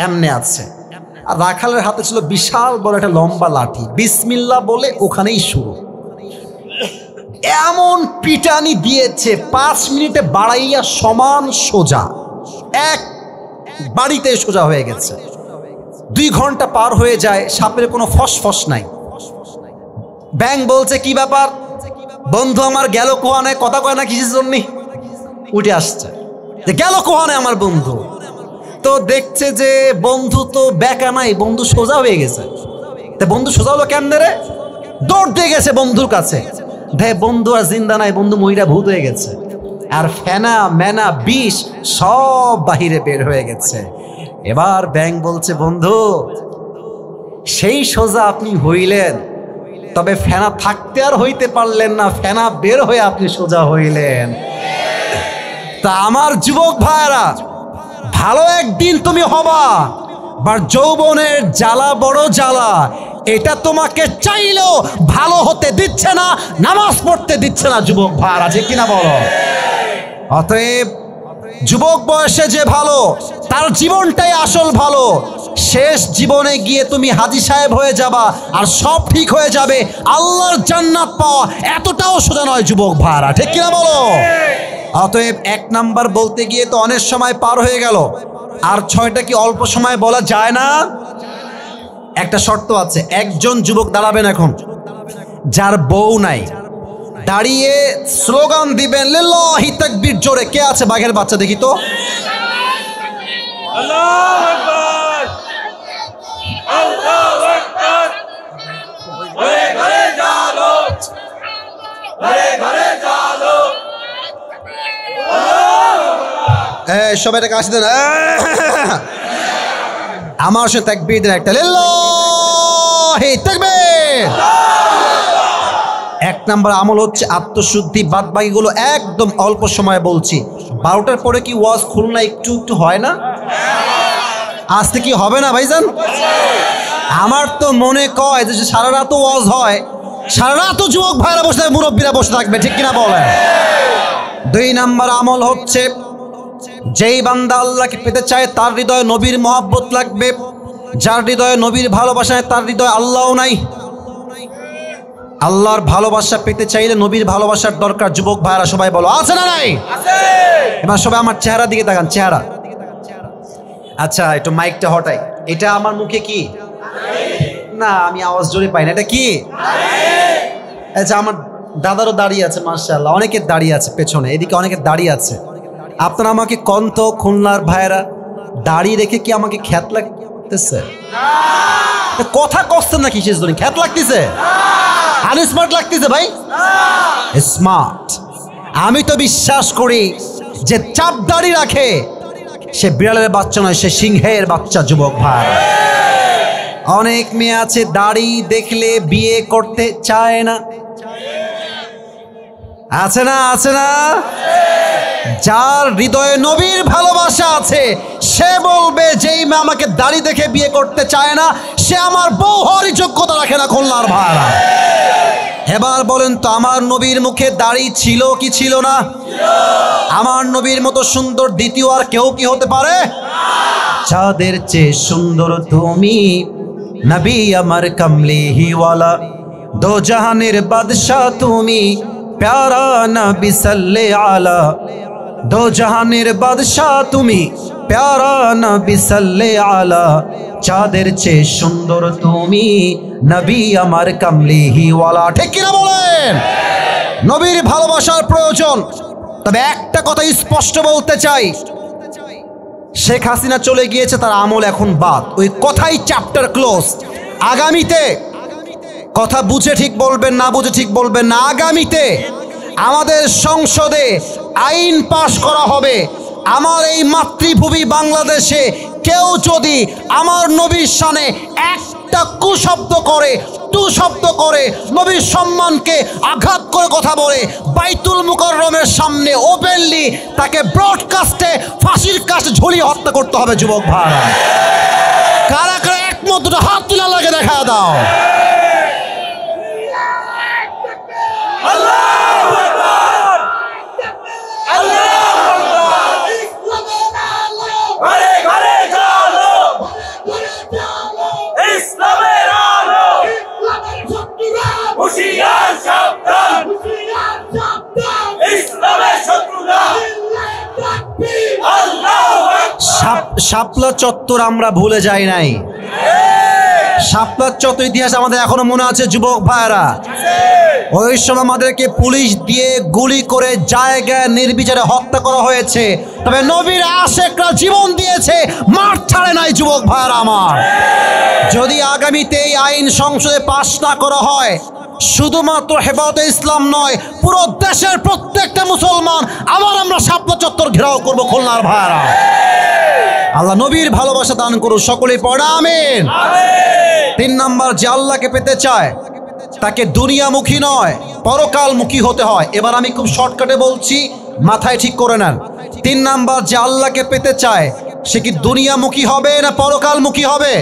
এমনে আছে। আর রাখালের হাতে ছিল বিশাল বড় একটা লম্বা লাঠি। বিসমিল্লাহ বলে ওখানেই শুরু। এমন পিটানি দিয়েছে, 5 মিনিটে বাড়াইয়া সমান সোজা, এক বাড়িতে সোজা হয়ে গেছে। 2 ঘন্টা পার হয়ে যায়, সাপের কোনো ফস নাই। ব্যাঙ বলছে, কি ব্যাপার বন্ধু আমার, গেল কোহানে, কথা কয় না কিসের জন্য? উঠে আসছে যে গেল কোহানে আমার বন্ধু। তো দেখছে যে বন্ধু তো বেকা নাই, বন্ধু সোজা হয়ে গেছে। তা বন্ধু সোজা হলো কেমনে রে? দৌড় দিয়ে গেছে বন্ধুর কাছে। ভাই বন্ধু আর জিন্দা নাই, বন্ধু মহিলা ভূত হয়ে গেছে। আর ফেনা মেনা বিষ সব বাহিরে বের হয়ে গেছে। এবার ব্যাঙ বলছে, বন্ধু সেই সোজা আপনি হইলেন, তবে ফেনা থাকতে আর হইতে পারলেন না, ফেনা বের হয়ে আপনি সোজা হইলেন। তা আমার যুবক ভাইরা, ভালো একদিন তুমি হবা, বা যৌবনের জ্বালা বড় জ্বালা, এটা তোমাকে চাইলেও ভালো হতে দিচ্ছে না, নামাজ পড়তে দিচ্ছে না যুবক ভাইরা, যে কিনা বলো? অতএব যুবক বয়সে যে ভালো, তার জীবনটাই আসল ভালো। শেষ জীবনে গিয়ে তুমি হাজী সাহেব হয়ে যাবা, আর সব ঠিক হয়ে যাবে। আল্লাহর জান্নাত পাওয়া এতটাও সোজা নয় যুবক ভাইরা, ঠিক কিনা বলো? অতএব 1 নাম্বার বলতে গিয়ে তো অনেক সময় পার হয়ে গেল, আর 6টা কি অল্প সময় বলা যায় না? একটা শর্ত আছে, একজন যুবক দাঁড়াবেন এখন, যার বউ নাই, দাঁড়িয়ে স্লোগান দিবেন লিল্লাহি তাকবীর জোরে। কে আছে বাঘের বাচ্চা দেখি তো? আল্লাহু আকবার, আল্লাহু আকবার। ঘরে ঘরে জালো, ঘরে ঘরে জালো। সবাই কাছে দেন, আমার সাথে তাকবীর দেন একটা, লিল্লাহি তাকবীর। 1 নাম্বার আমল হচ্ছে আত্মশুদ্ধি। বাদ বাকিগুলো একদম অল্প সময় বলছি। 12টার পরে কি ওয়াজ খুলনা একটু একটু হয় না? আজকে কি হবে না ভাইজান? আমার তো মনে কয় যে সারা রাতও ওয়াজ হয়, সারা রাতও যুবক ভাইরা বসে থাকবে, মুরব্বীরা বসে থাকবে, ঠিক কিনা বলেন? 2 নাম্বার আমল হচ্ছে, যেই বান্দা আল্লাহকে পেতে চায় তার হৃদয়ে নবীর মহব্বত লাগবে। যার হৃদয়ে নবীর ভালোবাসায়, তার হৃদয়ে আল্লাহও নাই। আল্লাহর ভালোবাসা পেতে চাইলে নবীর ভালোবাসার দরকার। যুবক ভাইরা সবাই বলো, আছে না নাই? এবার সবাই আমার চেহারা দিকে তাকান, চেহারা। আচ্ছা একটু মাইকটা হটাই। এটা আমার মুখে কি না, আমি আওয়াজ জোরে পাই না। এটা কি? আচ্ছা আমার দাদারও দাঁড়িয়ে আছে, মাশাআল্লাহ, অনেকের দাঁড়িয়ে আছে পেছনে, এদিকে অনেকের দাঁড়িয়ে আছে। আপনারা আমাকে কন্ত খুলনার ভাইরা, দাড়ি রেখে কি আমাকে খ্যাত লাগতেছে? কথা কষ্টেন না কিসের জন্য? খ্যাত লাগতেছে? আনস্মার্ট লাগতেছে ভাই? স্মার্ট। আমি তো বিশ্বাস করি যে চাপ দাড়ি রাখে সে বিড়ালের বাচ্চা নয়, সে সিংহের বাচ্চা। যুবক ভাই, অনেক মেয়ে আছে দাড়ি দেখলে বিয়ে করতে চায় না, আছে না? আছে না? যার হৃদয়ে নবীর ভালোবাসা আছে সে বলবে, যেই মেয়ে আমাকে দাড়ি দেখে বিয়ে করতে চায় না, সে আমার বউ হওয়ারই যোগ্যতা রাখে না। খুলনার ভাইরা এবার বলেন তো, আমার নবীর মুখে দাড়ি ছিল কি ছিল না? আমার নবীর মতো সুন্দর দ্বিতীয় আর কেউ কি হতে পারে? চাঁদের চেয়ে সুন্দর তুমি, নবী আমার কমলিহিওয়ালা, দো জাহানের বাদশাহ তুমি, প্যারা নবী সাল্লে আলা, দো জাহানের বাদশাহ তুমি প্যারা নবী সাল্লে আলা, চাঁদের চেয়ে সুন্দর তুমি নবী আমার কামলিহি ওয়ালা। ঠিক কিনা বলেন? নবীর ভালোবাসার প্রয়োজন। তবে একটা কথা স্পষ্ট বলতে চাই, শেখ হাসিনা চলে গিয়েছে, তার আমল এখন বাদ, ওই কথাই চ্যাপ্টার ক্লোজ। আগামীতে কথা বুঝে ঠিক বলবেন, না বুঝে ঠিক বলবেন না, আগামীতে আমাদের সংসদে আইন পাশ করা হবে, আমার এই মাতৃভূমি বাংলাদেশে কেউ যদি আমার নবীর শানে একটা কুশব্দ করে, টু শব্দ করে, নবীর সম্মানকে আঘাত করে কথা বলে, বাইতুল মুকাররমের সামনে ওপেনলি তাকে ব্রডকাস্টে ফাঁসির কাছে ঝুলিয়ে হত্যা করতে হবে। যুবক ভাইরা, কারা কারা একমত? দুটো হাত তুলে লাগে দেখা দাও। শাপলা চত্বর আমরা ভুলে যাই নাই। শাপলা চত্বর ইতিহাস আমাদের এখনো মনে আছে যুবক ভাইরা। ওই সময় আমাদেরকে পুলিশ দিয়ে গুলি করে জায়গায় নির্বিচারে হত্যা করা হয়েছে, তবে নবীর আশেকরা জীবন দিয়েছে, মার ছাড়ে নাই যুবক ভাইরা আমার। যদি আগামীতে এই আইন সংসদে পাশ না করা হয়, শুধুমাত্র হেফাজতে ইসলাম নয়, পুরো দেশের প্রত্যেকটা মুসলমান আবার আমরা শাপলা চত্বর ঘেরাও করবো খুলনার ভাইরা। আল্লাহ নবীর ভালোবাসা দান করুন, সকলেই পড়া আমিন। 3 নাম্বার, যে আল্লাহকে পেতে চায় তাকে দুনিয়ামুখী নয় পরকালমুখী হতে হয়। এবার আমি খুব শর্টকাটে বলছি, মাথায় ঠিক করে নেন। 3 নাম্বার, যে আল্লাহকে পেতে চায় সে কি দুনিয়ামুখী হবে না পরকালমুখী হবে?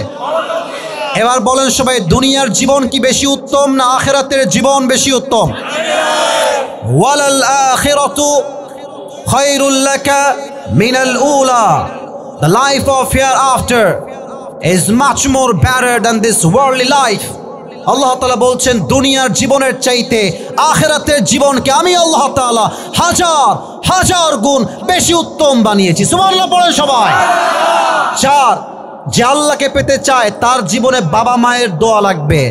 এবার বলেন সবাই, দুনিয়ার জীবন কি বেশি উত্তম না আখিরাতের জীবন বেশি উত্তম? ওয়ালাল আখিরাতু খায়রুল লাকা মিনাল উলা। The life of hereafter is much more better than this worldly life. আল্লাহ তাআলা বলছেন দুনিয়ার জীবনের চাইতে আখিরাতের জীবনকে আমি আল্লাহ তাআলা হাজার হাজার গুণ বেশি উত্তম বানিয়েছি। সুবহানাল্লাহ পড়েন সবাই। 4, যে আল্লাহকে পেতে চায় তার জীবনে বাবা মায়ের দোয়া লাগবে।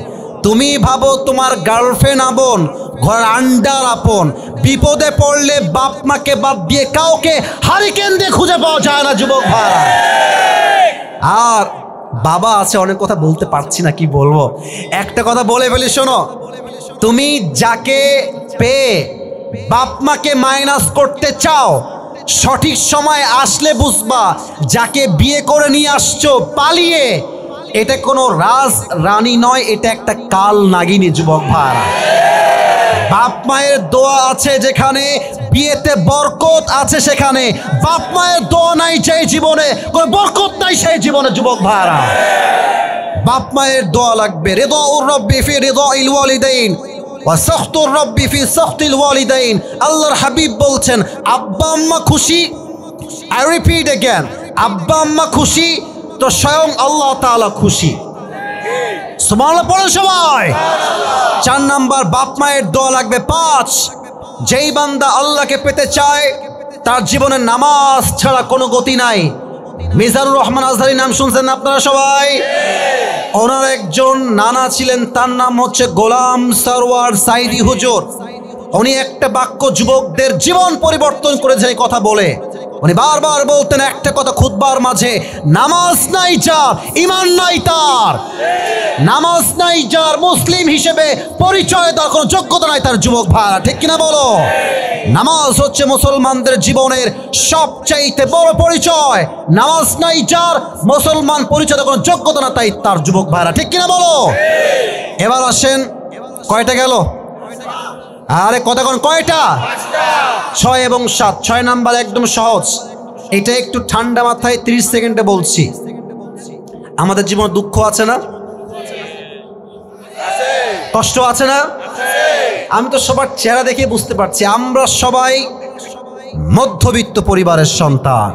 তুমি ভাবো তোমার গার্লফ্রেন্ড আপন, ঘরের আন্ডার আপন, বিপদে পড়লে বাপ মাকে বাদ দিয়ে কাউকে হারিকেন দিয়ে খুঁজে পাওয়া যায় না যুবক ভাই। আর বাবা আছে, অনেক কথা বলতে পারছি না, কি বলবো, একটা কথা বলে ফেলি শোনো। তুমি যাকে পেয়ে বাপ মাকে মাইনাস করতে চাও, সঠিক সময় আসলে বুঝবা যাকে বিয়ে করে নিয়ে আসছো পালিয়ে, এটা কোনো রাজ রানী নয়, এটা একটা কাল নাগিনী যুবক ভাই। বাপ মায়ের দোয়া আছে যেখানে, বিয়েতে বরকত আছে সেখানে। বাপ মায়ের দোয়া নাই সেই জীবনে, কোনো বরকত নাই সেই জীবনে যুবক ভাইরা। বাপ মায়ের দোয়া লাগবে। রিদাউর রব্বি ফি রিদাইল ওয়ালিদাইন ওয়া সাখতুর রব্বি ফি সাখতিল ওয়ালিদাইন। আল্লাহর হাবিব বলছেন, আব্বা আম্মা খুশি, আই রিপিট अगेन, আব্বা আম্মা খুশি তো স্বয়ং আল্লাহ তাআলা খুশি। সুবহানাল্লাহ পড়েন সবাই। 4 নাম্বার, বাপ মায়ের দোয়া লাগবে। 5, যেই বান্দা আল্লাহকে পেতে চায় তার জীবনে নামাজ ছাড়া কোনো গতি নাই। মিজানুর রহমান আজহারি নাম শুনছেন আপনারা সবাই? ওনার একজন নানা ছিলেন, তার নাম হচ্ছে গোলাম সরওয়ার সাইদি হুজুর। উনি একটা বাক্য যুবকদের জীবন পরিবর্তন করেছেন এই কথা বলে। উনি বারবার বলতেন একটা কথা খুতবার মাঝে, নামাজ নাই যার ঈমান নাই তার। নামাজ নাই যার মুসলিম হিসেবে পরিচয় দেওয়ার কোনো যোগ্যতা নাই তার যুবক ভাইরা। ঠিক কিনা বলো? নামাজ হচ্ছে মুসলমানদের জীবনের সবচাইতে বড় পরিচয়। নামাজ নাই যার, মুসলমান পরিচয় দেওয়ার কোনো যোগ্যতা না তাই তার যুবক ভাইরা। ঠিক কিনা বলো? এবার আসেন, কয়টা গেল? আরে কথা কোন কয়টা? 6 এবং 7। 6 নাম্বার একদম সহজ, এটা একটু ঠান্ডা মাথায় 30 সেকেন্ডে বলছি। আমাদের জীবনে দুঃখ আছে না? কষ্ট আছে না? আমি তো সবার চেহারা দেখে বুঝতে পারছি আমরা সবাই মধ্যবিত্ত পরিবারের সন্তান।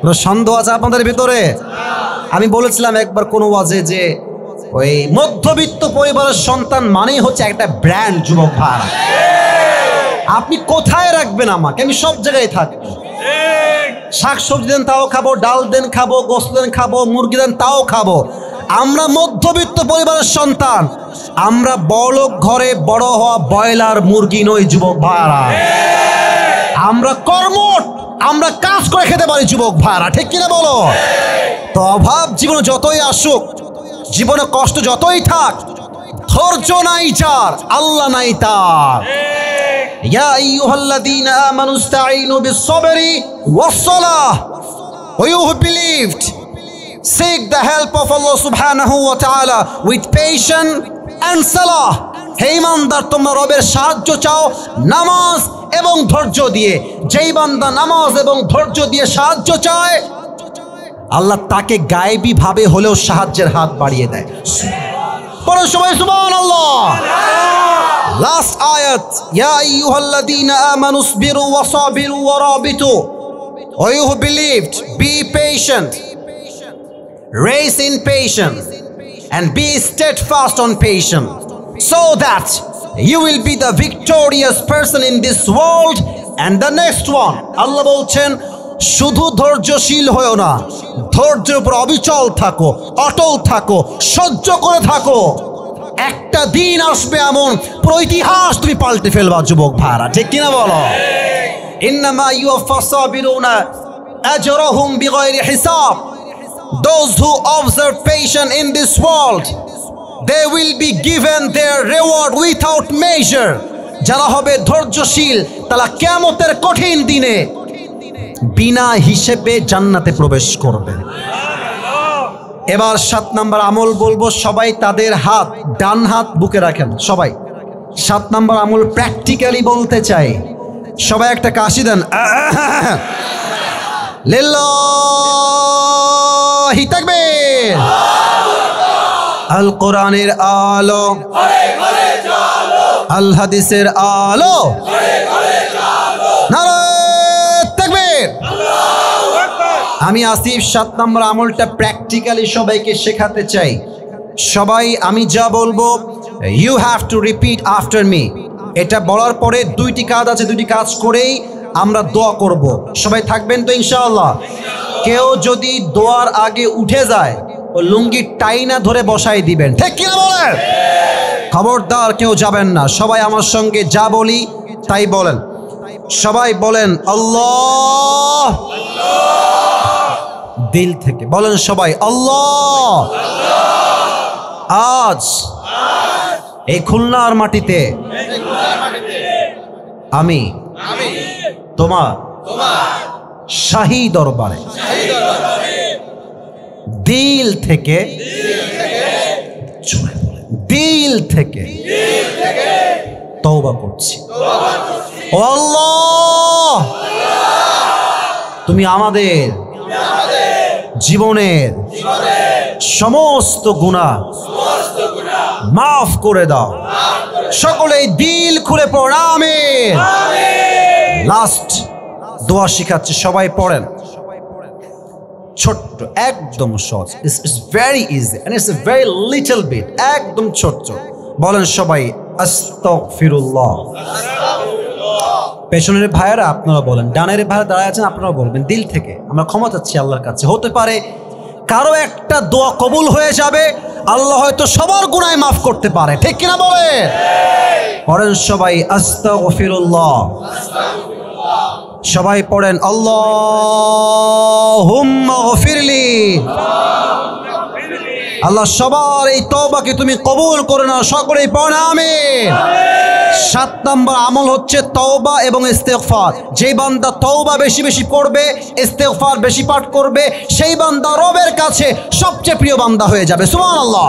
কোনো সন্দেহ আছে আপনাদের ভিতরে? আমি বলেছিলাম একবার কোনো ওয়াজে যে ওই মধ্যবিত্ত পরিবারের সন্তান মানেই হচ্ছে একটা ব্র্যান্ড যুবক ভাই। আপনি কোথায় রাখবেন আমাকে, আমি সব জায়গায় থাকবো। শাক সবজি দেন তাও খাবো, ডাল দেন খাবো, গোশত দেন খাবো, মুরগি দেন তাও খাবো। আমরা মধ্যবিত্ত পরিবারের সন্তান, আমরা বড়লোক ঘরে বড় হওয়া ব্রয়লার মুরগি নই যুবক ভাইরা। আমরা কর্মঠ, আমরা কাজ করে খেতে পারি যুবক ভাইরা, ঠিক কিনা বলো? তো অভাব জীবনে যতই আসুক, জীবনে কষ্ট যতই থাক, ধৈর্য নাই যার, আল্লাহ নাই তার। ইয়া আইয়ুহাল্লাযীনা আমানু ইসতাঈনু বিস-সাবরি ওয়াস-সালাহ ওয়া you who believed seek the help of Allah subhanahu wa ta'ala with patience and salah. হে ইমানদার, তোমরা রবের সাহায্য চাও নামাজ এবং ধৈর্য দিয়ে। যেই বান্দা নামাজ এবং ধৈর্য দিয়ে সাহায্য চায়, আল্লাহ তাকে গায়েবী ভাবে হলেও সাহায্যের হাত বাড়িয়ে দেয়। পড়ো সবাই সুবহানাল্লাহ। লাস্ট আয়াত, ইয়া আইয়ুহাল্লাযীনা আমানু ইসবিরু ওয়া সাবিরু ওয়া রাবিতু ওয়া you who believed be patient, raise in patience and be steadfast on patience, so that you will be the victorious person in this world and the next one. আল্লাহ বলছেন শুধু ধৈর্যশীল হয়েও না, ধৈর্যের উপর অবিচল থাকো, অটল থাকো, সহ্য করে থাকো। একটা দিন আসবে এমন পুরো ইতিহাস তুমি পাল্টে ফেলবা যুবক ভাইরা, ঠিক কিনা বলো? ইন্নামা ইউওয়াফাস সাবিরুনা আজরাহুম বিগাইরি হিসাব। Those who observe patience in this world, they will be given their reward without measure. যারা হবে ধৈর্যশীল, তারা কিয়ামতের কঠিন দিনে বিনা হিসেবে জান্নাতে প্রবেশ করবে। এবার 7 নম্বর আমল বলবো, সবাই তাদের হাত, ডান হাত বুকে রাখেন সবাই। 7 নম্বর আমল প্র্যাকটিক্যালি বলতে চাই, সবাই একটা কাশি দেন। লিল্লাহি তাকবীর। আল কোরআনের আলো, আল হাদিসের আলো, নারায়ে তাকবীর। আমি আসিফ 7 নম্বর আমলটা প্র্যাকটিক্যালি সবাইকে শেখাতে চাই। সবাই আমি যা বলবো, you have to repeat after me. এটা বলার পরে 2টি কাজ আছে, 2টি কাজ করেই আমরা দোয়া করব। সবাই থাকবেন তো ইনশাআল্লাহ? কেউ যদি দোয়ার আগে উঠে যায়, ও লুঙ্গি টাইনা ধরে বসাই দিবেন, ঠিক কিনা বলেন? খবরদার কেউ যাবেন না। সবাই আমার সঙ্গে যা বলি তাই বলেন। সবাই বলেন আল্লাহ, দিল থেকে বলেন সবাই আল্লাহ। আজ এই খুলনার মাটিতে আমি তোমার শাহী দরবারে দিল থেকে, দিল থেকে তওবা করছি। ও আল্লাহ, তুমি আমাদের জীবনের সমস্ত গুনাহ মাফ করে দাও। সকলেই দিল খুলে পড় আমিন। লাস্ট দোয়া শিখাচ্ছি, সবাই পড়েন। ছোট্ট, একদম সহজ, it's very easy and it's a very little bit, একদম ছোট্ট। বলেন সবাই আস্তাগফিরুল্লাহ। পেছনের ভাইয়েরা আপনারা বলেন, ডানের ভাইরা দাঁড়ায় আছেন আপনারা বলবেন দিল থেকে আমরা ক্ষমা চাচ্ছি আল্লাহর কাছে। হতে পারে কারো একটা দোয়া কবুল হয়ে যাবে, আল্লাহ হয়তো সবার গুনাহ মাফ করতে পারে, ঠিক কিনা বলে? পড়েন সবাই আস্তাগফিরুল্লাহ। সবাই পড়েন আল্লাহুম্মা গফিরলি। আল্লাহ সবার এই তওবাকে তুমি কবুল করে নাও। সকলেই পড়েন আমিন। 7 নম্বর আমল হচ্ছে তওবা এবং ইস্তেগফার। যেই বান্দা তওবা বেশি বেশি পড়বে, ইস্তেগফার বেশি পাঠ করবে, সেই বান্দা রবের কাছে সবচেয়ে প্রিয় বান্দা হয়ে যাবে। সুবহানাল্লাহ।